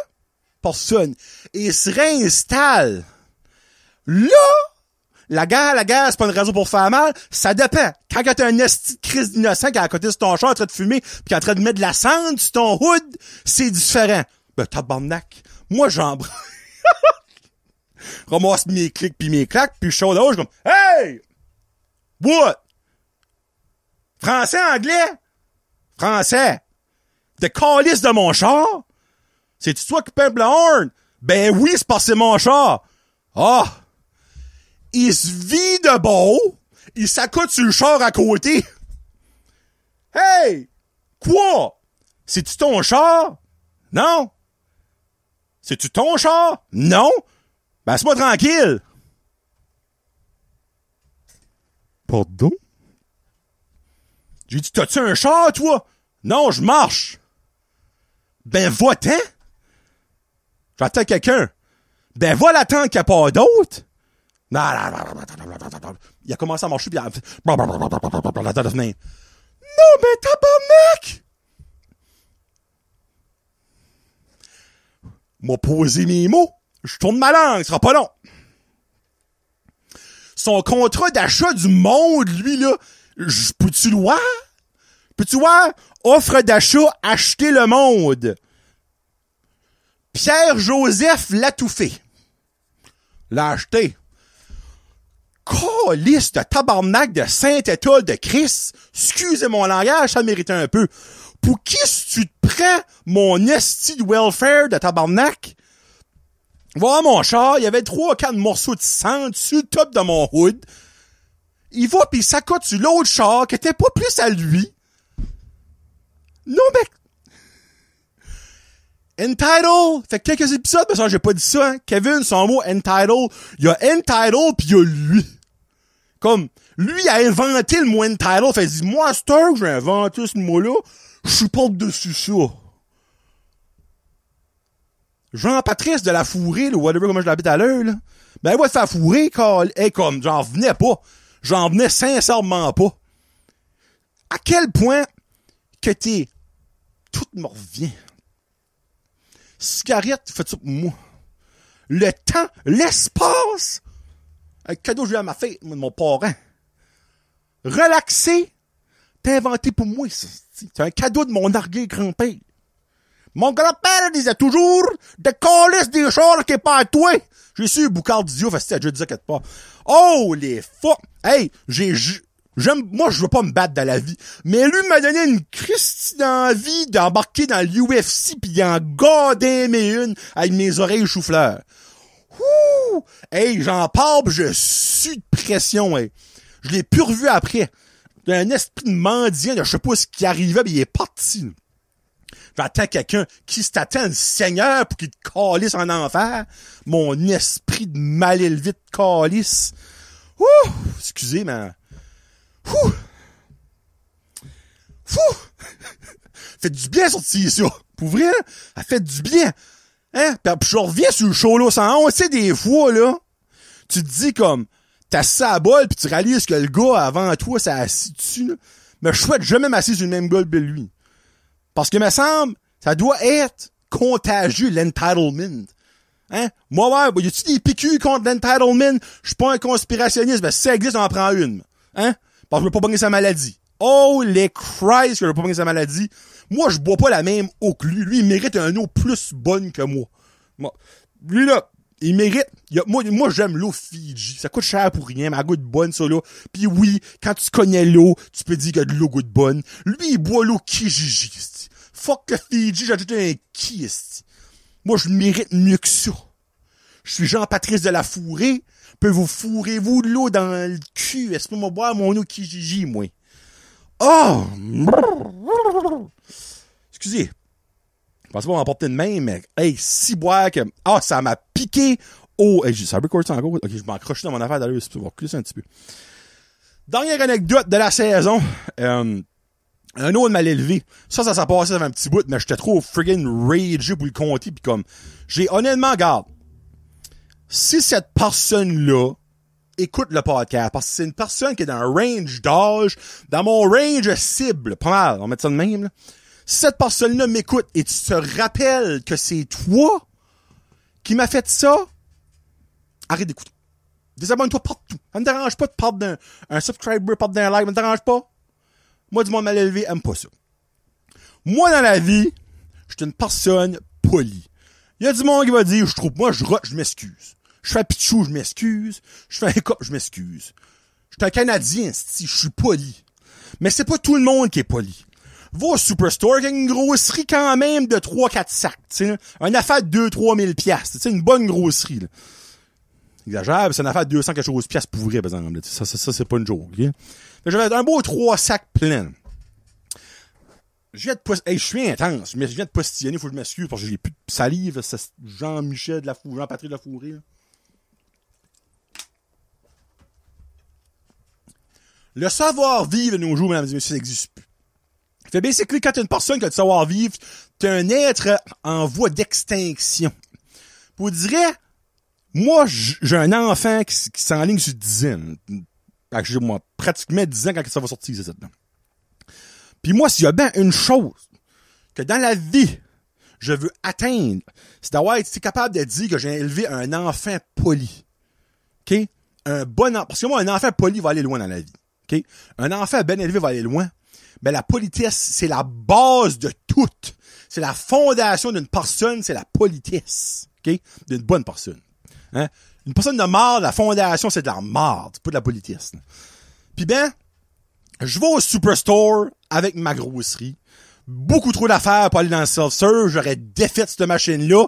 Personne. Et il se réinstalle. Là, la guerre, c'est pas une raison pour faire mal. Ça dépend. Quand t'as un esti de crise d'innocent qui est à côté de ton char en train de fumer pis qui est en train de mettre de la cendre sur ton hood, c'est différent. Ben, tabarnak. Moi, j'embrasse. Ramasse mes clics pis mes claques, pis je suis là-haut, je suis comme, hey! What? Français, anglais? Français. De calice de mon char? C'est-tu toi qui pimpe le horn? Ben oui, c'est parce que c'est mon char. Ah! Il se vit de beau, il s'accoute sur le char à côté. Hey! Quoi? C'est-tu ton char? Non. C'est-tu ton char? Non. Ben, laisse-moi tranquille. Pardon? J'ai dit, t'as-tu un char, toi? Non, je marche. Ben, va-t'en. J'attends quelqu'un. Ben, va l'attendre qu'il n'y a pas d'autre. Non. Il a commencé à marcher, puis il a fait... Non, mais tabarnak! M'a posé mes mots. Je tourne ma langue, ce sera pas long. Son contrat d'achat du monde, lui, là, peux-tu le voir? Peux-tu voir? Offre d'achat, acheter le monde. Pierre-Joseph Latouffé. L'a acheté. Calisse de tabarnak de Saint-Étoile de Christ. Excusez mon langage, ça méritait un peu. Pour qui tu te prends, mon esti de welfare de tabarnak? Voilà mon char, il y avait 3-4 morceaux de sang dessus le top de mon hood. Il va pis il s'accote sur l'autre char qui était pas plus à lui. Non, mec. Entitled, fait quelques épisodes, parce que j'ai pas dit ça, hein. Kevin, son mot entitled, il y a entitled pis il y a lui. Comme, lui a inventé le mot entitled, fait il dit, moi, c'est que j'ai inventé ce mot-là, je suis pas dessus ça. Jean-Patrice de la Fourrée, là, whatever, comment je l'habite à l'heure, là. Ben, elle va te faire fourrer, comme, j'en venais pas. J'en venais sincèrement pas. À quel point que tout me revient. Cigarette, fais ça pour moi. Le temps, l'espace. Un cadeau que j'ai eu à ma fête, de mon parent. Relaxer, t'as inventé pour moi, ça. C'est un cadeau de mon argueil grand-père. Mon grand-père disait toujours, de coller des chars qui est pas à toi. J'ai su boucard d'idiot, fait que je disais quelque part. Oh, les fuck. Hey, moi, je veux pas me battre dans la vie. Mais lui m'a donné une Christie d'envie d'embarquer dans l'UFC pis d'en garder une avec mes oreilles chou-fleurs. Ouh! Hey, j'en parle pis je suis de pression, hey. Je l'ai plus revu après. Un esprit de mendiant de je sais pas ce qui arrivait pis il est parti. J'attends quelqu'un qui s'attend le Seigneur pour qu'il te calisse en enfer. Mon esprit de mal élevé de calice. Ouh! Excusez, mais... Ouh! Ouh! Fait du bien sortir ça. Pour vrai, ça fait du bien. Hein? Puis je reviens sur le show là 111. Tu sais, des fois, là, tu te dis comme, t'as ça à bol pis tu réalises que le gars avant toi, ça assis dessus, là. Mais je souhaite jamais m'assis sur le même gars que lui. Parce que, me semble, ça doit être contagieux, l'entitlement. Hein? Moi, ouais, y a-tu des PQ contre l'entitlement? Je suis pas un conspirationniste, ben, si ça existe, on en prend une. Hein? Parce que je veux pas pogner sa maladie. Oh, les Christ, que je veux pas pogner sa maladie. Moi, je bois pas la même eau que lui. Lui, il mérite une eau plus bonne que moi. Lui, là, il mérite... Moi, j'aime l'eau Fiji. Ça coûte cher pour rien, mais elle goûte bonne, ça, là. Puis oui, quand tu connais l'eau, tu peux dire que de l'eau goûte bonne. Lui, il boit l'eau Kijiji. Fuck le Fiji, j'ai ajouté un qui, moi, je mérite mieux que ça. Je suis Jean-Patrice de la Fourrée. Peut vous fourrez-vous de l'eau dans le cul. Est-ce que moi boire mon eau Kijiji, moi? Oh! Excusez. Je pensais pas m'emporter de même, mais, hey, si boire que, ça m'a piqué au, hey, ça record ça encore? Ok, je m'accroche dans mon affaire d'aller, je vais reculer ça un petit peu. Dernière anecdote de la saison, un autre mal élevé. Ça s'est passé avec un petit bout, mais j'étais trop friggin' ragé pour le compter, pis comme, j'ai honnêtement, garde, si cette personne-là écoute le podcast, parce que c'est une personne qui est dans un range d'âge, dans mon range cible, pas mal, on va mettre ça de même, là. Si cette personne-là m'écoute et tu te rappelles que c'est toi qui m'as fait ça, arrête d'écouter. Désabonne-toi partout. Ça me dérange pas de perdre un subscriber, perdre un like, ça me dérange pas. Moi, du monde mal élevé, aime pas ça. Moi, dans la vie, je suis une personne polie. Il y a du monde qui va dire, je rote, je m'excuse. Je fais un pitchou, je m'excuse. Je fais un cop, je m'excuse. Je suis un Canadien, je suis poli. Mais c'est pas tout le monde qui est poli. Va au Superstore, qui a une grosserie quand même de 3-4 sacs, tu sais. Une affaire de 2-3 000 piastres, tu sais, une bonne grosserie, là. Exagère, c'est une affaire de 200 quelque chose piastres pour vrai, par exemple. Ça, c'est pas une joke, ok? J'avais un beau 3 sacs pleins. Je suis intense. Je viens de postillonner, faut que je m'excuse parce que j'ai plus de salive. C'est Jean-Michel de la Fourrée, Jean-Patrick de la Fourrée, là. Le savoir-vivre de nos jours, mesdames et messieurs, ça n'existe plus. Fait basically, quand t'es une personne qui a du savoir-vivre, t'es un être en voie d'extinction. Vous direz, moi, j'ai un enfant qui s'enligne sur 10 ans. J'ai, moi, pratiquement 10 ans quand ça va sortir, c'est ça. Puis moi, s'il y a bien une chose que dans la vie, je veux atteindre, c'est d'avoir été capable de dire que j'ai élevé un enfant poli. OK? Un bon enfant. Parce que moi, un enfant poli va aller loin dans la vie. OK? Un enfant bien élevé va aller loin. Mais la politesse, c'est la base de tout. C'est la fondation d'une personne, c'est la politesse. OK? D'une bonne personne. Hein? Une personne de marde, la fondation, c'est de la marde. C'est pas de la politesse. Là. Puis ben, je vais au Superstore avec ma grosserie. Beaucoup trop d'affaires pour aller dans le self-serve. J'aurais défait cette machine-là.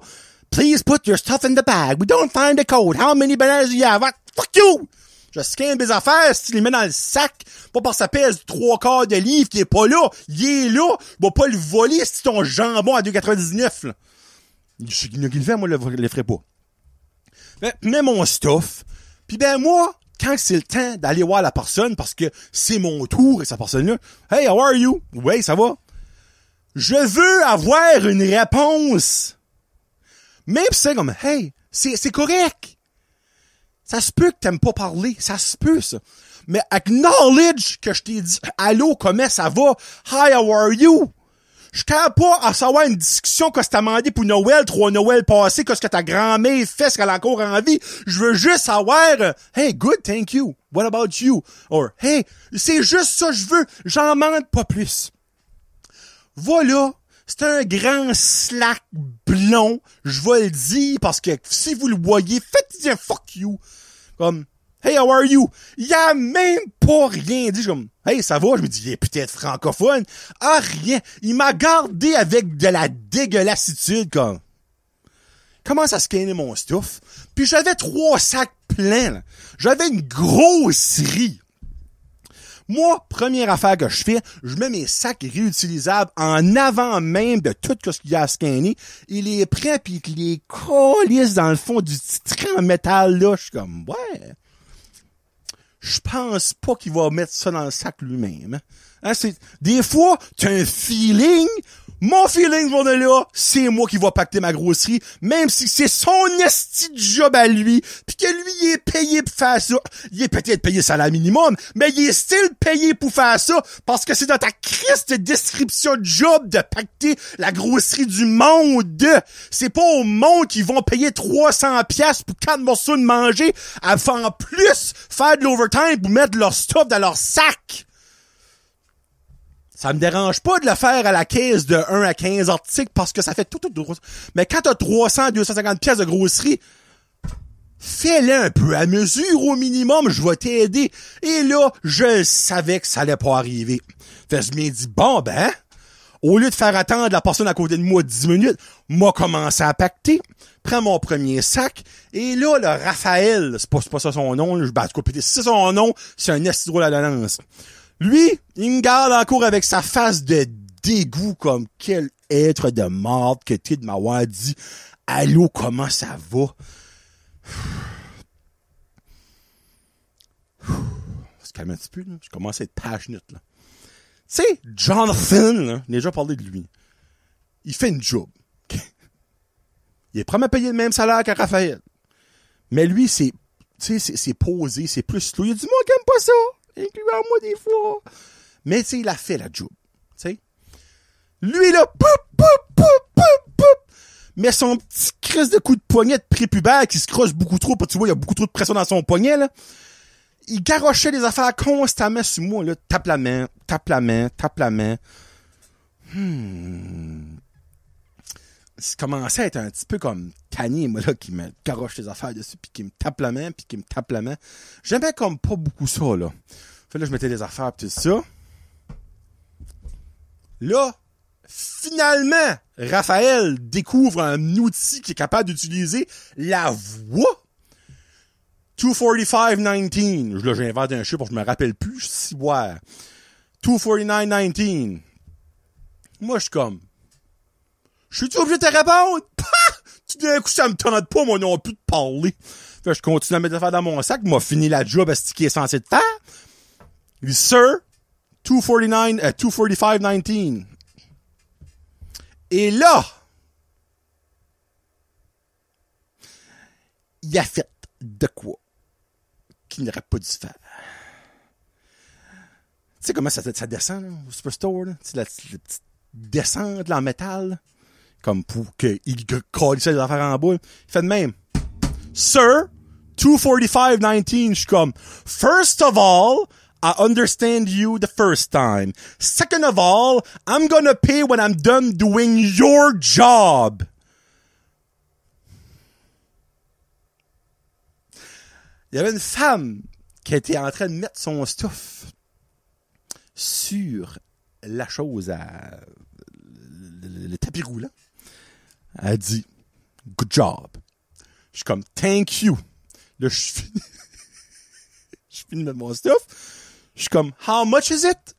Please put your stuff in the bag. We don't find the code. How many bananas do you have? Fuck you! Je scanne mes affaires, si tu les mets dans le sac, pas parce que ça pèse 3/4 de livre, qui est pas là, il est là, va pas le voler si ton jambon à 2,99, là. Il le fait, moi, je le ferai pas. Ben, mets mon stuff, pis ben, moi, quand c'est le temps d'aller voir la personne, parce que c'est mon tour et sa personne-là, hey, how are you? Ouais, ça va? Je veux avoir une réponse. Même si c'est comme, hey, c'est correct. Ça se peut que t'aimes pas parler. Ça se peut, ça. Mais acknowledge que je t'ai dit, allô, comment ça va? Hi, how are you? Je tiens pas à savoir une discussion que t'as demandé pour Noël, 3 Noël passés, que ce que ta grand-mère fait, ce qu'elle a encore envie. Je veux juste savoir, hey, good, thank you. What about you? Or, hey, c'est juste ça, je veux. J'en demande pas plus. Voilà. C'est un grand slack blond. Je vais le dire parce que si vous le voyez, faites un fuck you. Comme, hey, how are you? Il a même pas rien dit. Je suis comme, hey, ça va? Je me dis, il est peut-être francophone. Ah, rien. Il m'a gardé avec de la dégueulassitude, comme. Commence à scanner mon stuff. Puis j'avais 3 sacs pleins, là. J'avais une grosserie. Moi, première affaire que je fais, je mets mes sacs réutilisables en avant même de tout ce qu'il y a à scanner. Il les prend pis il les colisse dans le fond du petit train en métal là. Je suis comme, ouais. Je pense pas qu'il va mettre ça dans le sac lui-même. Hein, des fois, tu as un feeling. Mon feeling va de là, c'est moi qui va pacter ma grosserie, même si c'est son esti de job à lui, pis que lui, il est payé pour faire ça. Il est peut-être payé salaire minimum, mais il est still payé pour faire ça, parce que c'est dans ta Christ description de job de pacter la grosserie du monde. C'est pas au monde qui vont payer 300$ pour 4 morceaux de manger, à faire en plus faire de l'overtime pour mettre leur stuff dans leur sac. Ça me dérange pas de le faire à la caisse de 1 à 15 articles parce que ça fait tout. Mais quand t'as 250$ de grosserie, fais-le un peu à mesure au minimum, je vais t'aider. Et là, je savais que ça allait pas arriver. Fait que je m'ai dit, bon ben, au lieu de faire attendre la personne à côté de moi 10 minutes, moi commencer à pacter, prends mon premier sac, et là, le Raphaël, c'est pas ça son nom, je bats si c'est son nom, c'est un esti drôle à la lance. Lui, il me garde encore avec sa face de dégoût comme quel être de marde que t'es de m'avoir dit « Allô, comment ça va? » On va se calmer un petit peu, là. Je commence à être passionate, là. Tu sais, Jonathan, là, j'ai déjà parlé de lui. Il fait une job. Il est prêt à payer le même salaire que Raphaël. Mais lui, c'est posé, c'est plus slow. Il a dit « Moi, j'aime pas ça. » Incluant moi des fois. Mais tu sais, il a fait la job. Tu sais. Lui, là, mais son petit crise de coup de poignet de prépubère qui se croche beaucoup trop, parce que tu vois, il y a beaucoup trop de pression dans son poignet, là. Il garochait des affaires constamment sur moi, là. Tape la main. Ça commençait à être un petit peu comme Kanye, moi, là, qui me garoche des affaires dessus, puis qui me tape la main. J'aimais comme pas beaucoup ça, là. Fait là, je mettais des affaires, pis tout ça. Là, finalement, Raphaël découvre un outil qui est capable d'utiliser la voix. 245-19. Là, j'ai inventé un chiffre, je me rappelle plus, je suis ouais. 249-19. Moi, je suis comme... Je suis obligé de te répondre? Tout d'un coup, ça me tente pas, moi non plus, de parler. Fait que je continue à mettre des affaires dans mon sac. Moi, fini la job à ce qui est censé te faire. Il dit, Sir, 245-19. Et là, il a fait de quoi qu'il n'aurait pas dû faire. Tu sais comment ça descend, là, au Superstore, là? Tu sais, la petite descente, là, en métal, là? Comme pour qu'il colle ça des affaires en boule. Il fait de même. Sir, 245-19. Je suis comme, first of all, I understand you the first time. Second of all, I'm gonna pay when I'm done doing your job. Il y avait une femme qui était en train de mettre son stuff sur la chose le tapis roulant. Elle dit, Good job. Je suis comme, thank you. Là, je finis de mettre mon stuff. Je suis comme, how much is it?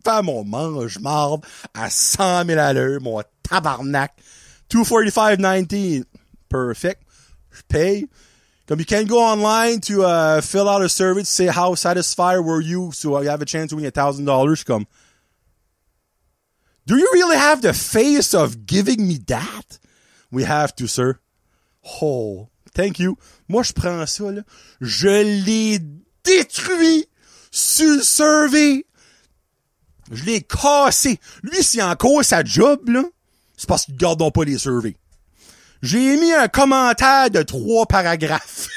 Faire mon mange-marde à 100 000 à l'heure, mon tabarnak. $245.19. Perfect. Je paye. Comme, you can go online to fill out a survey to say how satisfied were you so you have a chance to win $1,000. Je suis comme, do you really have the face of giving me that? We have to, sir. Oh, thank you. Moi, je prends ça, là. Je l'ai détruit sur le survey. Je l'ai cassé. Lui, s'il a encore sa job, là, c'est parce qu'ils gardent pas les surveys. J'ai mis un commentaire de 3 paragraphes.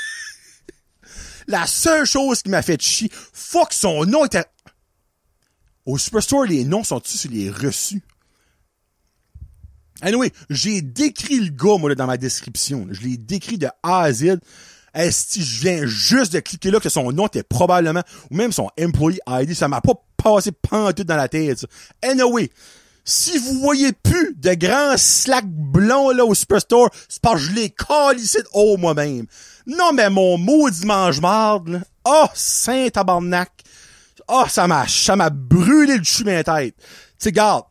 La seule chose qui m'a fait chier, fuck, son nom était... Au Superstore, les noms sont-ils sur les reçus? Anyway, j'ai décrit le gars, moi, là, dans ma description. Je l'ai décrit de A à Z. Si je viens juste de cliquer là que son nom était probablement, ou même son employee ID, ça m'a pas passé pantoute dans la tête, ça. Anyway, si vous voyez plus de grands slacks blonds là au Superstore, c'est parce que je l'ai calissé de haut moi-même. Non, mais mon maudit mange-marde, là. Oh, saint tabarnak. Oh, ça m'a brûlé le chou dans la tête. Tu sais, garde.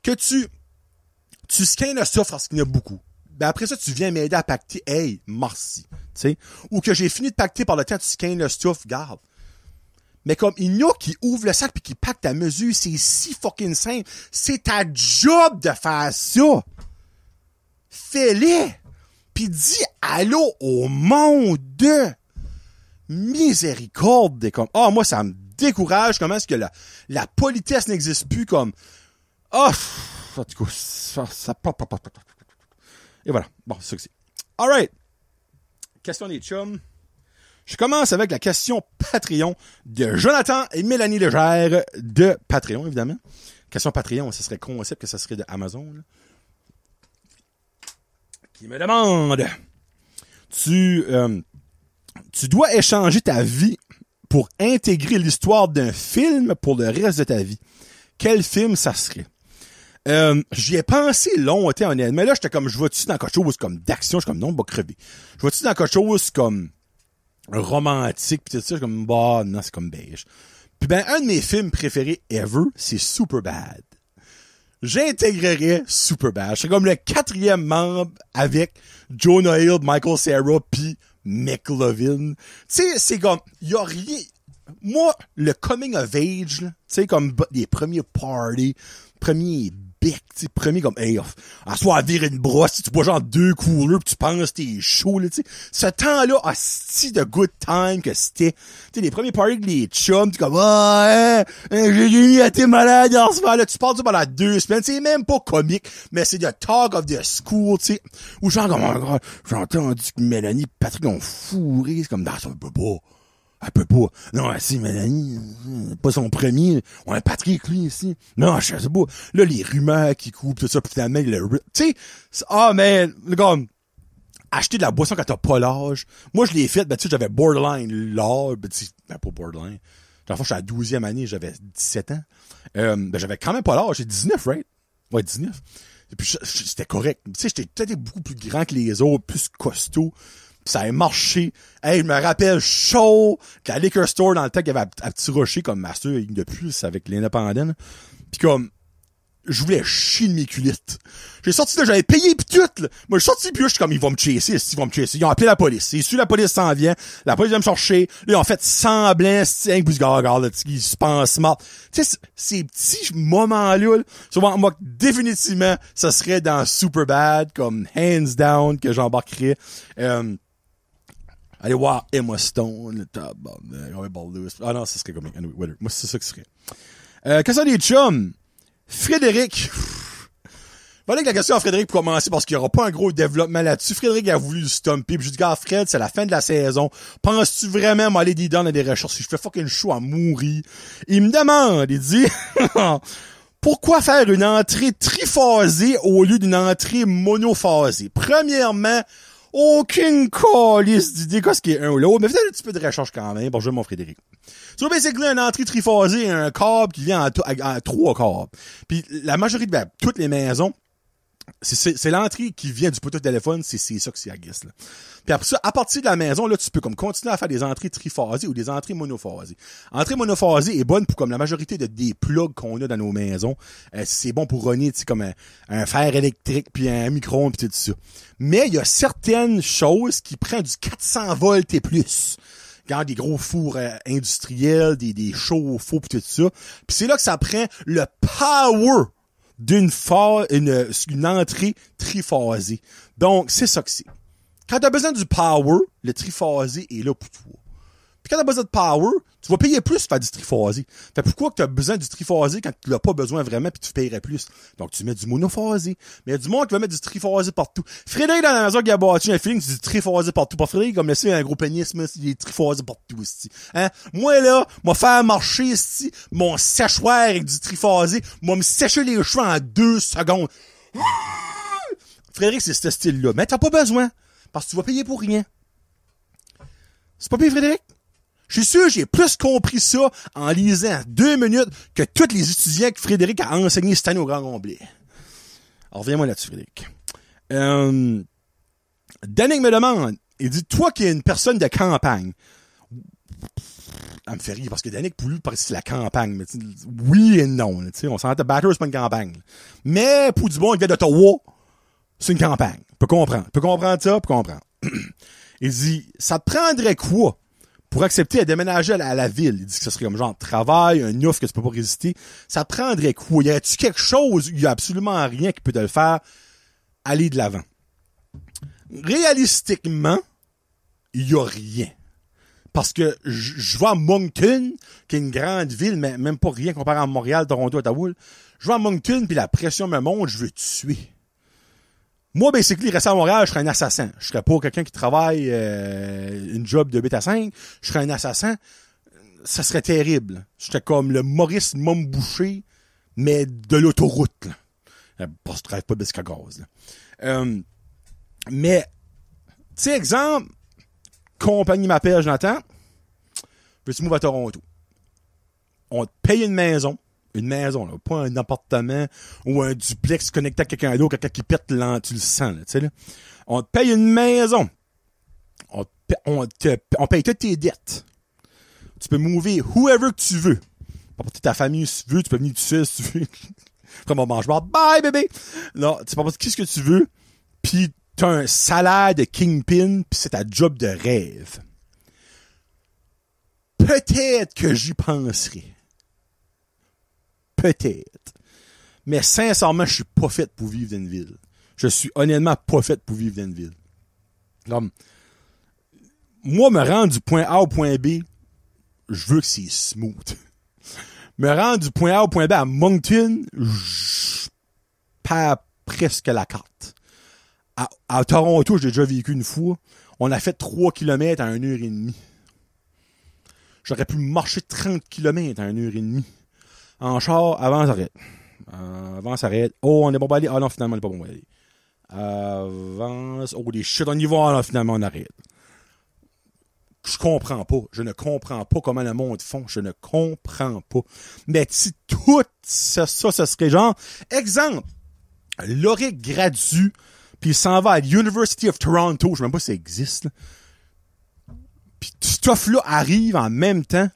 Que tu scannes le stuff parce qu'il y en a beaucoup. Ben après ça, tu viens m'aider à pacter. Hey, merci. Tu sais. Ou que j'ai fini de pacter par le temps, tu scannes le stuff, garde. Mais comme il y en a qui ouvrent le sac pis qui pactent à mesure, c'est si fucking simple. C'est ta job de faire ça. Fais-le. Pis dis allô au monde. Miséricorde. Comme, moi, ça me décourage. Comment est-ce que la politesse n'existe plus comme, en tout cas, ça. Et voilà. Bon, c'est ça que c'est. Alright. Question des chums. Je commence avec la question Patreon de Jonathan et Mélanie Legère de Patreon, évidemment. Question Patreon, ce serait concept que ça serait de Amazon. Là. Qui me demande, tu dois échanger ta vie pour intégrer l'histoire d'un film pour le reste de ta vie. Quel film ça serait? J'y ai pensé longtemps, honnêtement. Mais là, j'étais comme, je vais-tu dans quelque chose comme d'action? Je suis comme, non, bah, crever. Je vais-tu dans quelque chose comme romantique, pis tout ça, je suis comme, bah, non, c'est comme beige. Puis ben, un de mes films préférés ever, c'est Superbad. J'intégrerais Superbad. Je serais comme le 4e membre avec Jonah Hill, Michael Cera, pis McLovin. Tu sais, c'est comme, y a rien... Moi, le coming of age, tu sais, comme les premiers parties, premiers becs, tu sais, premiers comme, hey, à soir virer une brosse, tu bois genre 2 couleurs pis tu penses que t'es chaud, là, tu sais. Ce temps-là, hostie de good time que c'était. Tu sais, les premiers parties avec les chums, tu comme, j'ai mis à tes malades en ce moment-là. Tu parles du pendant 2 semaines. C'est même pas comique, mais c'est the talk of the school, tu sais. Ou genre, comme, oh, j'ai entendu que Mélanie et Patrick ont fourré. C'est comme, non, ça peut pas. Elle peut pas. Non, si, Mélanie, pas son premier. On a Patrick, lui, ici. Non, je sais pas. Là, les rumeurs qui coupent, tout ça, pis finalement, tu sais, man, le gars, acheter de la boisson quand t'as pas l'âge. Moi, je l'ai fait, ben, tu sais, j'avais borderline l'âge, ben, pas borderline. Dans le fond, j'étais à la 12e année, j'avais 17 ans. Ben, j'avais quand même pas l'âge, j'ai 19, right? Ouais, 19. Et puis, c'était correct. Tu sais, j'étais peut-être beaucoup plus grand que les autres, plus costaud. Pis ça a marché. Hey, je me rappelle chaud que la liquor store dans le temps qu'il y avait à Petit Rocher comme master de plus avec l'indépendant. Pis comme, je voulais chier de mes culites. J'ai sorti là, j'avais payé pis tout, là. Moi, je suis sorti pis là, je suis comme, ils vont me chasser, ils vont me chasser. Ils ont appelé la police. C'est sûr, la police s'en vient. La police vient me chercher. Là, ils ont fait semblant, c'est regarde, là, ils se pensent morts. Tu sais, ces petits moments-là, là, souvent, moi, définitivement, ça serait dans Superbad, comme hands down, que j'embarquerais. Allez voir Emma Stone, le ah non, ça serait comme, anyway, whatever. Moi, c'est ça que ce serait. Question des chums. Frédéric. Voilà que la question à Frédéric pour commencer parce qu'il n'y aura pas un gros développement là-dessus. Frédéric a voulu le stumper. Puis je dis, gars, Fred, c'est la fin de la saison. Penses-tu vraiment m'aller des dents dans des recherches? Si je fais fucking chaud à mourir. Il me demande, il dit, pourquoi faire une entrée triphasée au lieu d'une entrée monophasée? Premièrement, aucune calice d'idée qu'est-ce qui est un ou l'autre, mais faites un petit peu de recherche quand même. Bonjour mon Frédéric. So, basically, une entrée triphasée, un câble qui vient en 3 câbles. Puis la majorité, ben, toutes les maisons, c'est l'entrée qui vient du poteau de téléphone, c'est ça que c'est à guess, là. Puis après ça, à partir de la maison, là, tu peux comme continuer à faire des entrées triphasées ou des entrées monophasées. Entrée monophasée est bonne pour comme la majorité des plugs qu'on a dans nos maisons. C'est bon pour runner, tu sais, comme un fer électrique puis un micro-ondes puis tout ça. Mais il y a certaines choses qui prennent du 400 volts et plus. Regarde, des gros fours industriels, des chauffe-eau pis tout ça. Puis c'est là que ça prend le power d'une une entrée triphasée. Donc, c'est ça que c'est. Quand t'as besoin du power, le triphasé est là pour toi. Puis quand t'as besoin de power, tu vas payer plus pour faire du triphasé. Fait pourquoi que t'as besoin du triphasé quand tu l'as pas besoin vraiment puis tu paierais plus? Donc tu mets du monophasé. Mais il y a du monde qui va mettre du triphasé partout. Frédéric dans la maison qui a bâti un feeling, c'est du triphasé partout. Pas Frédéric comme laissé un gros pénis, mais il est triphasé partout aussi. Hein? Moi là, moi faire marcher ici, mon séchoir avec du triphasé, moi me sécher les cheveux en 2 secondes. Frédéric, c'est ce style-là. Mais t'as pas besoin. Parce que tu vas payer pour rien. C'est pas payé, Frédéric? Je suis sûr, j'ai plus compris ça en lisant 2 minutes que tous les étudiants que Frédéric a enseigné cette année au Grand Complet. Alors, reviens-moi là-dessus, Frédéric. Danick me demande, il dit, toi qui es une personne de campagne, elle me fait rire parce que Danick, pour lui, c'est la campagne. Mais oui et non. On s'entend, Batters, c'est pas une campagne. Mais pour du bon, il vient d'Ottawa, c'est une campagne. Peut comprendre. Peut comprendre ça, peut comprendre. Il dit, ça te prendrait quoi pour accepter à déménager à la ville? Il dit que ce serait comme genre travail, un offre que tu peux pas résister. Ça te prendrait quoi? Y a-tu quelque chose? Il y a absolument rien qui peut te le faire aller de l'avant. Réalistiquement, il y a rien. Parce que je vais à Moncton, qui est une grande ville, mais même pas rien comparé à Montréal, Toronto, Ottawa. Je vais à Moncton, puis la pression me monte, je veux tuer. Moi, basically, rester à Montréal, je serais un assassin. Je serais pas quelqu'un qui travaille une job de 8 à 5. Je serais un assassin. Ça serait terrible. J'étais comme le Maurice Momboucher, mais de l'autoroute. Là. Parce que je travaille pas de biscuit à gaz. Là. Mais, tu sais, exemple, compagnie m'appelle, Jonathan. Veux-tu move à Toronto? On te paye une maison. Une maison, là, pas un appartement ou un duplex connecté à quelqu'un d'autre, quelqu'un qui pète, tu le sens, là, tu sais, là. On te paye une maison. On paye toutes tes dettes. Tu peux mouver whoever que tu veux. Pas porter ta famille si tu veux, tu peux venir tout seul si tu veux. Vraiment mange-barre. Bye, bébé! Non, tu peux porter qui ce que tu veux, pis t'as un salaire de kingpin, pis c'est ta job de rêve. Peut-être que j'y penserai. Peut-être. Mais sincèrement, je suis pas fait pour vivre dans une ville. Je suis honnêtement pas fait pour vivre dans une ville. Comme, moi, me rendre du point A au point B, je veux que c'est smooth. Me rendre du point A au point B à Moncton, je perds presque la carte. À Toronto, j'ai déjà vécu une fois. On a fait 3 km à 1h30. J'aurais pu marcher 30 km à 1h30. En char, avant, ça arrête. Avant, ça arrête. Oh, on est bon pour aller. Ah non, finalement, on est pas bon pour aller. Avance. Oh, des shit, on y va. Ah non, finalement, on arrête. Je comprends pas. Je ne comprends pas comment le monde font. Je ne comprends pas. Mais si tout ça, ce serait genre... Exemple, Loric gradue, puis il s'en va à l'University of Toronto. Je sais même pas si ça existe. Là. Puis tout ce stuff-là arrive en même temps.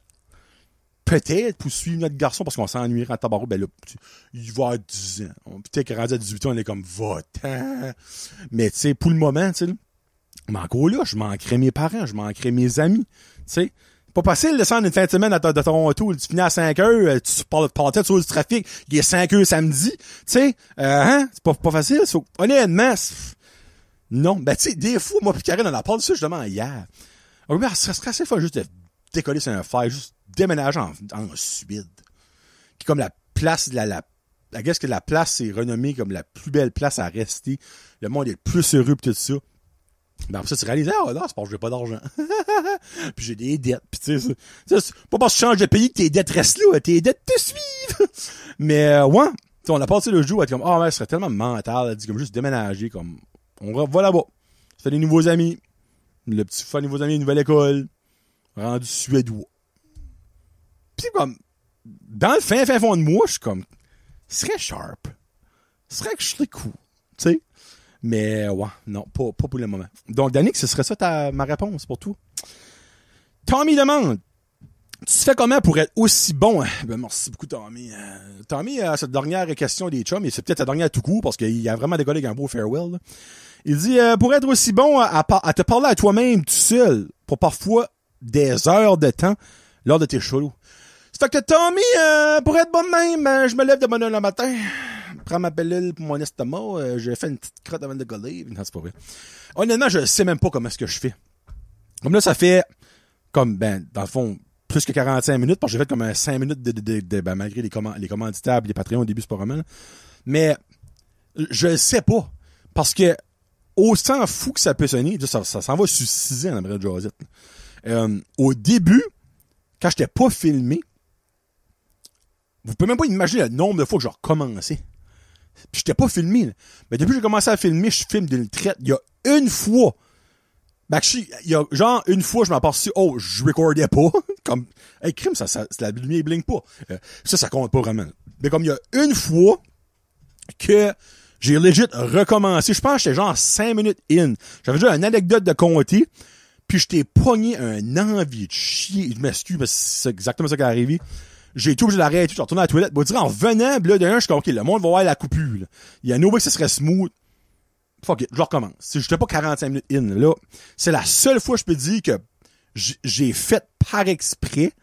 Peut-être pour suivre notre garçon, parce qu'on s'ennuierait en tabarou, ben là, il va à 10 ans. Peut-être qu'il est rendu à 18 ans, on est comme, va-t'en. Mais, tu sais, pour le moment, tu sais, mais encore là, je manquerais mes parents, je manquerais mes amis, tu sais. Pas facile de descendre une fin de semaine de Toronto, tu finis à 5 heures, tu parles sur du trafic, il est 5 heures samedi, tu sais, c'est pas facile. Honnêtement, non. Ben, tu sais, des fois, moi pis Karine, on a parlé de ça justement hier. Ça serait assez fun juste de décoller sur un fer, juste déménager en Suède. Qui est comme la place, I guess que la place est renommée comme la plus belle place à rester. Le monde est le plus heureux pis tout ça. Ben après ça, tu réalises, non, c'est parce que j'ai pas d'argent. Puis j'ai des dettes. Puis tu sais, c'est pas parce que tu changes de pays que tes dettes restent là, tes dettes te suivent. Mais ouais, on a passé le jour à être comme, ouais, ce serait tellement mental, dit comme juste déménager, comme, on va là-bas. Ça fait des nouveaux amis. Le petit fait nouveaux amis, une nouvelle école. Rendu suédois. Pis comme, dans le fin fond de moi, je suis comme, ce serait sharp. Ce serait que je serais cool. Tu sais? Mais, ouais, non, pas pour le moment. Donc, Danick, ce serait ça ma réponse pour tout. Tommy demande, tu te fais comment pour être aussi bon? Ben, merci beaucoup, Tommy. Tommy, cette dernière question des chums, et c'est peut-être la dernière tout court, parce qu'il a vraiment décollé avec un beau farewell, là. Il dit, pour être aussi bon à te parler à toi-même tout seul, pour parfois des heures de temps, lors de tes shows. Ça fait que Tommy, pour être bon de même, je me lève de bonne heure le matin, prends ma pilule pour mon estomac, je fais une petite crotte avant de coller. Non, c'est pas vrai. Honnêtement, je sais même pas comment est-ce que je fais. Comme là, ça fait, comme, dans le fond, plus que 45 minutes, parce que j'ai fait comme 5 minutes malgré les commanditaires et les Patreons au début, c'est pas vraiment. Mais, je sais pas. Parce que, autant fou que ça peut sonner, ça s'en va sur 6 ans, Brad Josette. Au début, quand j'étais pas filmé, vous pouvez même pas imaginer le nombre de fois que j'ai recommencé. Puis j'étais pas filmé, là. Mais depuis que j'ai commencé à filmer, je filme d'une traite. Il y a une fois, il y a genre une fois, je m'en aperçu, je recordais pas. Comme, hey, crime, la lumière blingue pas. Ça compte pas vraiment. Mais comme il y a une fois que j'ai legit recommencé, je pense que j'étais genre 5 minutes in. J'avais déjà une anecdote de compter, puis je t'ai pogné un envie de chier. Je m'excuse, parce que c'est exactement ça qui est arrivé. J'ai été obligé d'arrêter, je suis retourné à la toilette. Bon, dire en venant, pis là, d'un, je suis comme, OK, le monde va voir la coupure, là. Il y a un nouveau que ça serait smooth. Fuck it, je recommence. Si j'étais pas 45 minutes in, là, c'est la seule fois que je peux dire que j'ai fait par exprès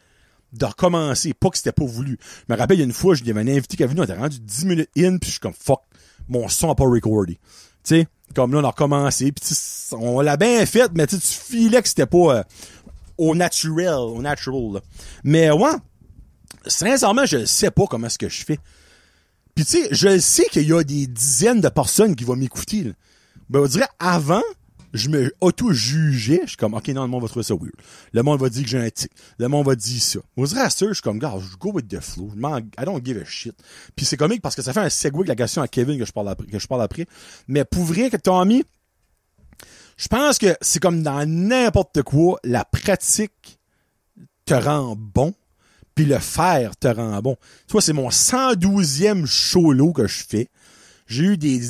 de recommencer, pas que c'était pas voulu. Je me rappelle, il y a une fois, il y avait un invité qui est venu, on était rendu 10 minutes in, puis je suis comme, fuck, mon son a pas recordé. Tu sais, comme là, on a recommencé, puis on l'a bien fait, mais tu filais que c'était pas au natural, là. Mais ouais, sincèrement, je sais pas comment est-ce que je fais. Puis tu sais, je sais qu'il y a des dizaines de personnes qui vont m'écouter, là. Ben, on dirait, avant, je me auto-jugeais. Je suis comme, OK, non, le monde va trouver ça weird. Le monde va dire que j'ai un tic. Le monde va dire ça. On dirait à ça, je suis comme, gars, je go with the flow. I don't give a shit. Puis c'est comique parce que ça fait un segue avec la question à Kevin que je parle après. Mais pour vrai que Tommy, je pense que c'est comme dans n'importe quoi, la pratique te rend bon. Puis le faire te rend bon. Tu vois, c'est mon 112e solo que je fais. J'ai eu des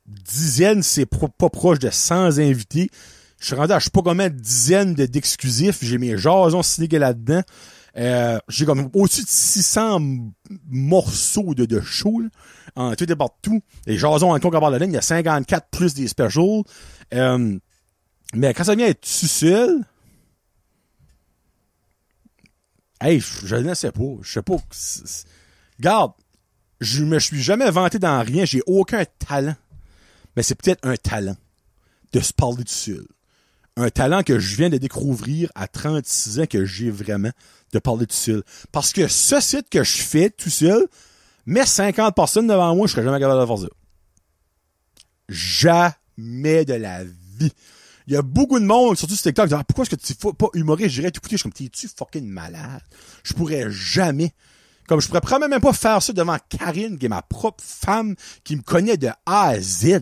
dizaines, c'est pas proche de 100 invités. Je suis rendu à je sais pas combien de dizaines d'exclusifs. J'ai mes jasons signés là-dedans. J'ai comme au-dessus de 600 morceaux de show, là, en tout et partout. Les jasons en compte à la ligne, il y a 54 plus des specials. Mais quand ça vient être tout seul, hey, je ne sais pas. Je sais pas. Regarde, je me suis jamais vanté dans rien. J'ai aucun talent. Mais c'est peut-être un talent de se parler tout seul. Un talent que je viens de découvrir à 36 ans que j'ai vraiment de parler tout seul. Parce que ce site que je fais tout seul, mais 50 personnes devant moi, je serais jamais capable de faire ça. Jamais de la vie. Il y a beaucoup de monde, surtout sur TikTok, qui disent, pourquoi est-ce que tu fais pas humoriste? J'irais t'écouter. Je suis comme, t'es-tu fucking malade? Je pourrais jamais. Comme je pourrais probablement même pas faire ça devant Karine, qui est ma propre femme, qui me connaît de A à Z.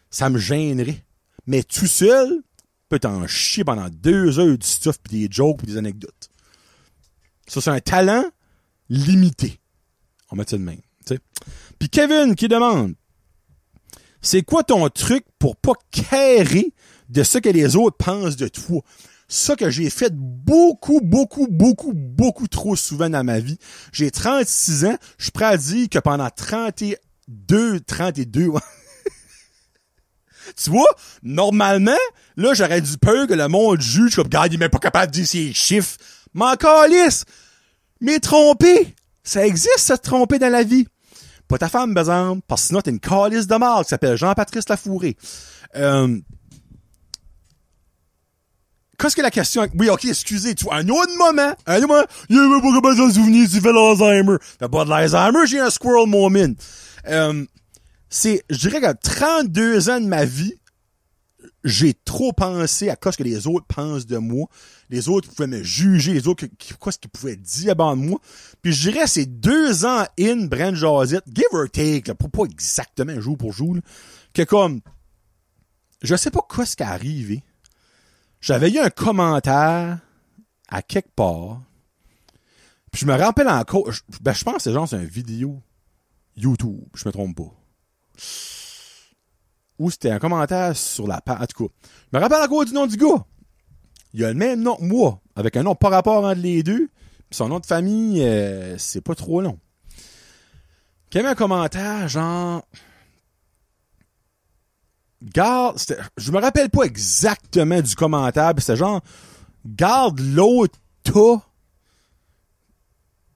Ça me gênerait. Mais tout seul, peut t'en chier pendant 2 heures du stuff, pis des jokes, pis des anecdotes. Ça, c'est un talent limité. On met ça de même. T'sais. Puis Kevin qui demande, c'est quoi ton truc pour pas carer de ce que les autres pensent de toi? Ça que j'ai fait beaucoup trop souvent dans ma vie. J'ai 36 ans. Je suis prêt à dire que pendant 32, ouais. Tu vois, normalement, là, j'aurais du peur que le monde juge comme, regarde, il est même pas capable de dire ses chiffres. M'en calisse! Mais tromper! Ça existe, ça, se tromper dans la vie. Pas ta femme, par exemple, parce que sinon, t'es une calisse de mort qui s'appelle Jean-Patrice Lafourré. Qu'est-ce que la question... Oui, ok, excusez, tu vois, un autre moment, il y avait pas capable de se souvenir du fait l'Alzheimer. T'as pas de l'Alzheimer, j'ai un squirrel moment. Je dirais que 32 ans de ma vie, j'ai trop pensé à ce que les autres pensent de moi. Les autres pouvaient me juger, les autres, ce qu'ils pouvaient dire avant de moi. Puis je dirais, c'est 2 ans in Brand Josette, give or take, là, pas exactement jour pour jour, là, que comme, je sais pas ce qui est arrivé. J'avais eu un commentaire à quelque part. Puis je me rappelle encore, je pense que c'est genre c'est une vidéo YouTube, je me trompe pas. ou c'était un commentaire sur la page. En tout cas, je me rappelle encore du nom du gars. Il a le même nom que moi, avec un nom pas rapport entre les deux. Puis son nom de famille, c'est pas trop long. Il y avait un commentaire genre... Garde... Je me rappelle pas exactement du commentaire, mais c'était genre... Garde l'autre tas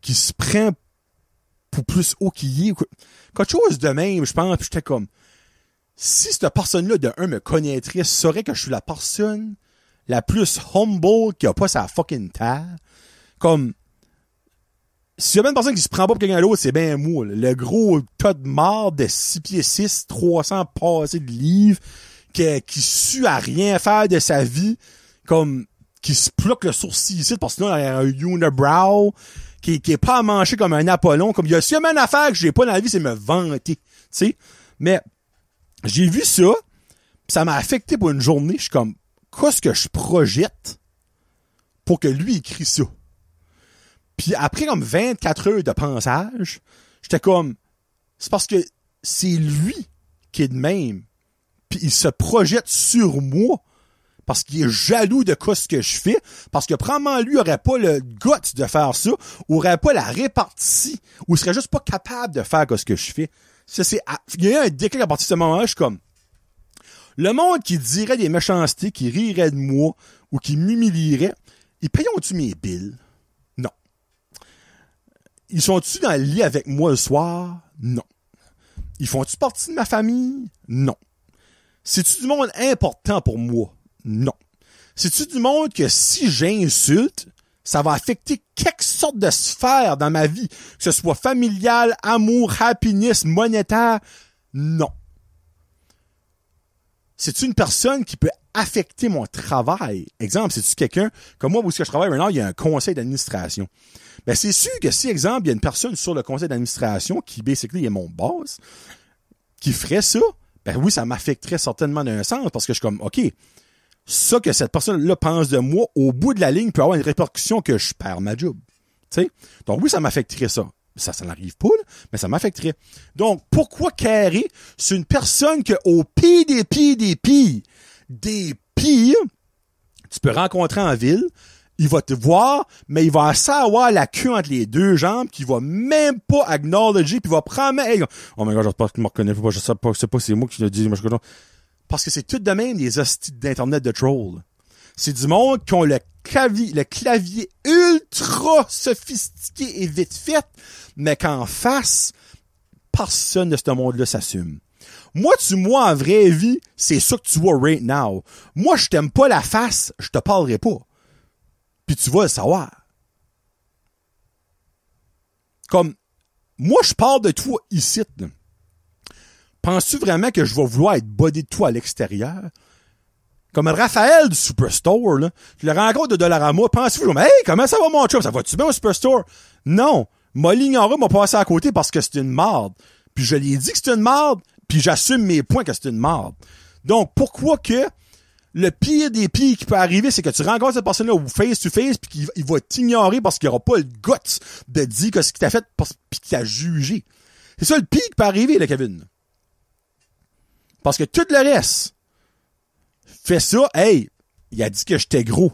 qui se prend pour plus haut qu'il est. Quelque chose de même, je pense. Puis j'étais comme... Si cette personne-là, de un, me connaîtrait, saurait que je suis la personne la plus humble qui a pas sa fucking terre. Comme... S'il y a bien une personne qui se prend pas pour quelqu'un d'autre, c'est bien moi. Là. Le gros tas de marde de 6 pieds 6, 300 passés de livres, qui sue à rien faire de sa vie, comme qui se bloque le sourcil ici, parce que là, il y a un unibrow, qui est pas à manger comme un Apollon. Comme il y a une affaire que j'ai pas dans la vie, c'est me vanter. Tu sais? Mais j'ai vu ça, pis ça m'a affecté pour une journée. Je suis comme, qu'est-ce que je projette pour que lui écrit ça? Puis après comme 24 heures de pensage, j'étais comme, c'est parce que c'est lui qui est de même. Puis il se projette sur moi parce qu'il est jaloux de ce que je fais, parce que probablement lui aurait pas le guts de faire ça, ou aurait pas la répartie, ou il serait juste pas capable de faire ce que je fais. Ça, il y a eu un déclic à partir de ce moment-là, je suis comme, le monde qui dirait des méchancetés, qui rirait de moi, ou qui m'humilierait, ils payeront-tu mes billes? Non. Ils sont-tu dans le lit avec moi le soir? Non. Ils font-tu partie de ma famille? Non. C'est-tu du monde important pour moi? Non. C'est-tu du monde que si j'insulte, ça va affecter quelque sorte de sphère dans ma vie, que ce soit familial, amour, happiness, monétaire? Non. C'est-tu une personne qui peut affecter mon travail? Exemple, c'est-tu quelqu'un, comme moi, où je travaille maintenant, il y a un conseil d'administration. Ben, c'est sûr que si, exemple, il y a une personne sur le conseil d'administration qui, basically, est mon boss, qui ferait ça, ben oui, ça m'affecterait certainement d'un sens, parce que je suis comme, OK, ça que cette personne-là pense de moi, au bout de la ligne, peut avoir une répercussion que je perds ma job. Tu sais? Donc oui, ça m'affecterait ça. Ça n'arrive pas, là, mais ça m'affecterait. Donc, pourquoi Carré, c'est une personne que, au pire des pires, tu peux rencontrer en ville, il va te voir, mais il va savoir la queue entre les deux jambes, qu'il va même pas acknowledger, puis il va prendre, hey, oh my god, j'espère que tu me reconnais pas, je sais pas, c'est moi qui le dis, moi je connais. Parce que c'est tout de même des hosties d'internet de trolls. C'est du monde qui ont le clavier ultra sophistiqué et vite fait, mais qu'en face, personne de ce monde-là s'assume. Moi, en vraie vie, c'est ça que tu vois right now. Moi, je t'aime pas la face, je te parlerai pas. Puis tu vas le savoir. Comme, moi, je parle de toi ici, là. Penses-tu vraiment que je vais vouloir être body de toi à l'extérieur? Comme Raphaël du Superstore, là. Tu le rencontres de Dollarama, penses-tu que je vais hey, comment ça va mon chum? Ça va-tu bien au Superstore? Non. Ma ligne en m'a passé à côté parce que c'est une marde. Puis je lui ai dit que c'est une marde, puis j'assume mes points que c'est une marde. Donc, pourquoi que le pire des pires qui peut arriver, c'est que tu rencontres cette personne-là au face-to-face, puis qu'il va t'ignorer parce qu'il aura pas le guts de dire que ce qu'il t'a fait, puis qu'il t'a jugé. C'est ça le pire qui peut arriver, là, Kevin. Parce que tout le reste, fait ça, hey, il a dit que j'étais gros.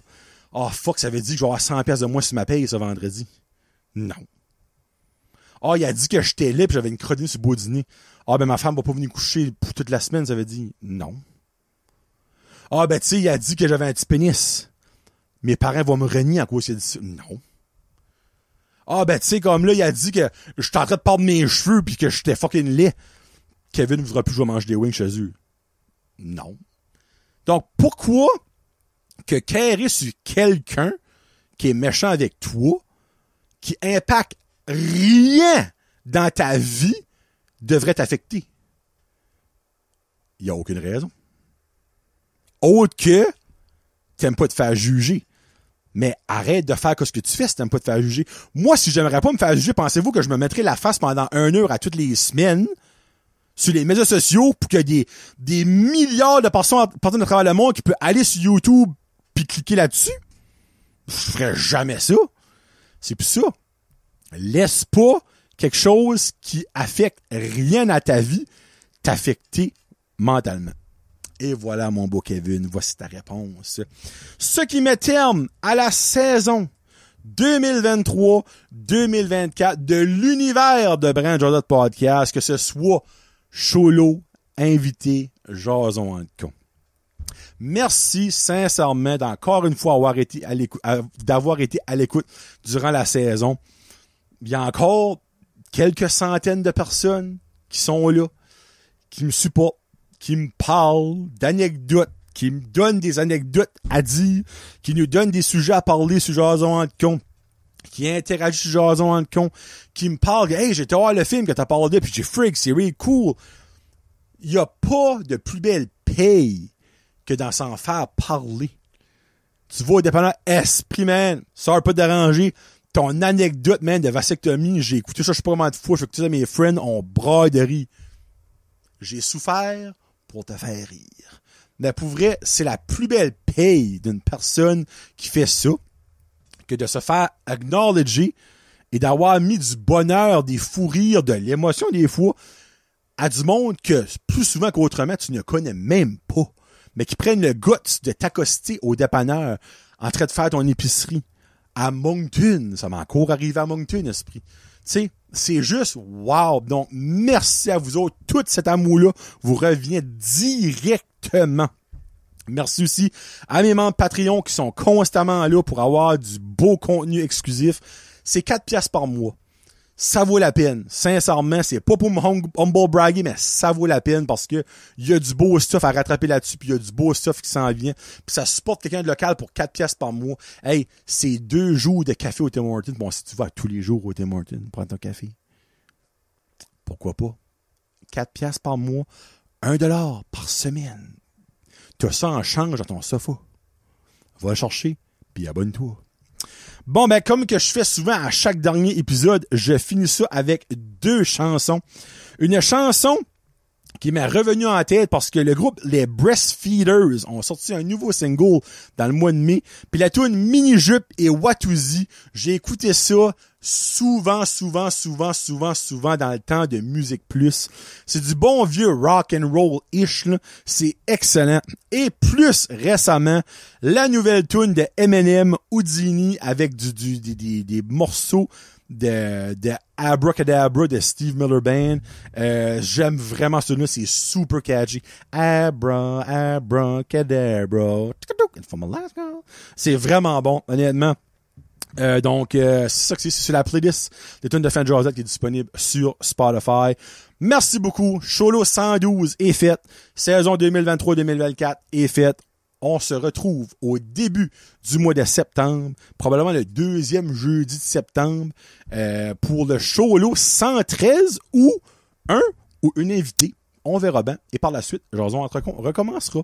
Oh fuck, ça veut dire que je vais avoir 100 pièces de moins sur ma paye ce vendredi. Non. Ah, il a dit que j'étais laid pis j'avais une crodine sur le beau dîner. Ah, ben ma femme va pas venir coucher pour toute la semaine, ça veut dire non. Ah, ben tu sais, il a dit que j'avais un petit pénis. Mes parents vont me renier à cause qu'il a dit ça. Non. Ah, ben tu sais, comme là, il a dit que j'étais en train de perdre mes cheveux pis que j'étais fucking laid. Kevin ne voudra plus jouer manger des wings chez eux. Non. Donc, pourquoi que carrer sur quelqu'un qui est méchant avec toi, qui impacte rien dans ta vie, devrait t'affecter? Il n'y a aucune raison. Autre que t'aimes pas te faire juger. Mais arrête de faire ce que tu fais si t'aimes pas te faire juger. Moi, si j'aimerais pas me faire juger, pensez-vous que je me mettrais la face pendant 1 heure à toutes les semaines sur les médias sociaux pour qu'il y ait des milliards de personnes à travers le monde qui peuvent aller sur YouTube puis cliquer là-dessus? Je ferais jamais ça. C'est plus ça. Laisse pas quelque chose qui affecte rien à ta vie t'affecter mentalement. Et voilà, mon beau Kevin, voici ta réponse. Ce qui met terme à la saison 2023-2024 de l'univers de Brand Jordan Podcast, que ce soit Cholo, invité, jason en con. Merci sincèrement d'encore une fois d'avoir été à l'écoute durant la saison. Il y a encore quelques centaines de personnes qui sont là, qui me supportent, qui me parlent d'anecdotes, qui me donnent des anecdotes à dire, qui nous donnent des sujets à parler sur Jason en con, qui interagissent sur Jason en con, qui me parlent, hey, j'ai été voir le film que t'as parlé, puis j'ai freak, c'est really cool. Il n'y a pas de plus belle paye que dans s'en faire parler. Tu vas au dépendant esprit, man, ça va pas te déranger. Ton anecdote, man, de vasectomie, j'ai écouté ça, je sais pas comment de fois, je fais écouter ça à mes friends, on braille de rire. J'ai souffert pour te faire rire. Mais pour vrai, c'est la plus belle paye d'une personne qui fait ça que de se faire acknowledger et d'avoir mis du bonheur, des fous rires, de l'émotion des fois à du monde que plus souvent qu'autrement tu ne connais même pas, mais qui prennent le guts de t'accoster au dépanneur en train de faire ton épicerie. À Moncton, ça m'a encore arrivé à Moncton, esprit. Tu sais, c'est juste wow. Donc, merci à vous autres. Tout cet amour-là vous revient directement. Merci aussi à mes membres Patreon qui sont constamment là pour avoir du beau contenu exclusif. C'est 4 piastres par mois. Ça vaut la peine. Sincèrement, c'est pas pour me humble braguer, mais ça vaut la peine parce que il y a du beau stuff à rattraper là-dessus, puis il y a du beau stuff qui s'en vient, puis ça supporte quelqu'un de local pour 4 piastres par mois. Hey, c'est 2 jours de café au Tim Hortons. Bon, si tu vas tous les jours au Tim Hortons, prends ton café. Pourquoi pas? 4 piastres par mois, $1 par semaine. Tu as ça en change dans ton sofa. Va le chercher, puis abonne-toi. Bon, ben, comme que je fais souvent à chaque dernier épisode, je finis ça avec 2 chansons. Une chanson qui m'est revenue en tête parce que le groupe Les Breastfeeders ont sorti un nouveau single dans le mois de mai. Puis la tune Mini Jupe et Watusi, j'ai écouté ça souvent dans le temps de Musique Plus. C'est du bon vieux rock and roll-ish, là. C'est excellent. Et plus récemment, la nouvelle tune de Eminem Houdini avec des morceaux de Abracadabra de Steve Miller Band. J'aime vraiment ce tune-là, c'est super catchy. Abracadabra. C'est vraiment bon, honnêtement. Donc, c'est ça que c'est sur la playlist des tunes de Fan Josette qui est disponible sur Spotify. Merci beaucoup. Cholo 112 est fait. Saison 2023-2024 est faite. On se retrouve au début du mois de septembre, probablement le 2e jeudi de septembre, pour le Cholo 113 ou une invitée. On verra bien. Et par la suite, Jason Entrecon recommencera.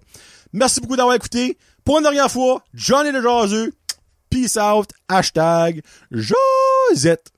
Merci beaucoup d'avoir écouté. Pour une dernière fois, Johnny le Jaseux. Peace out. #Josette.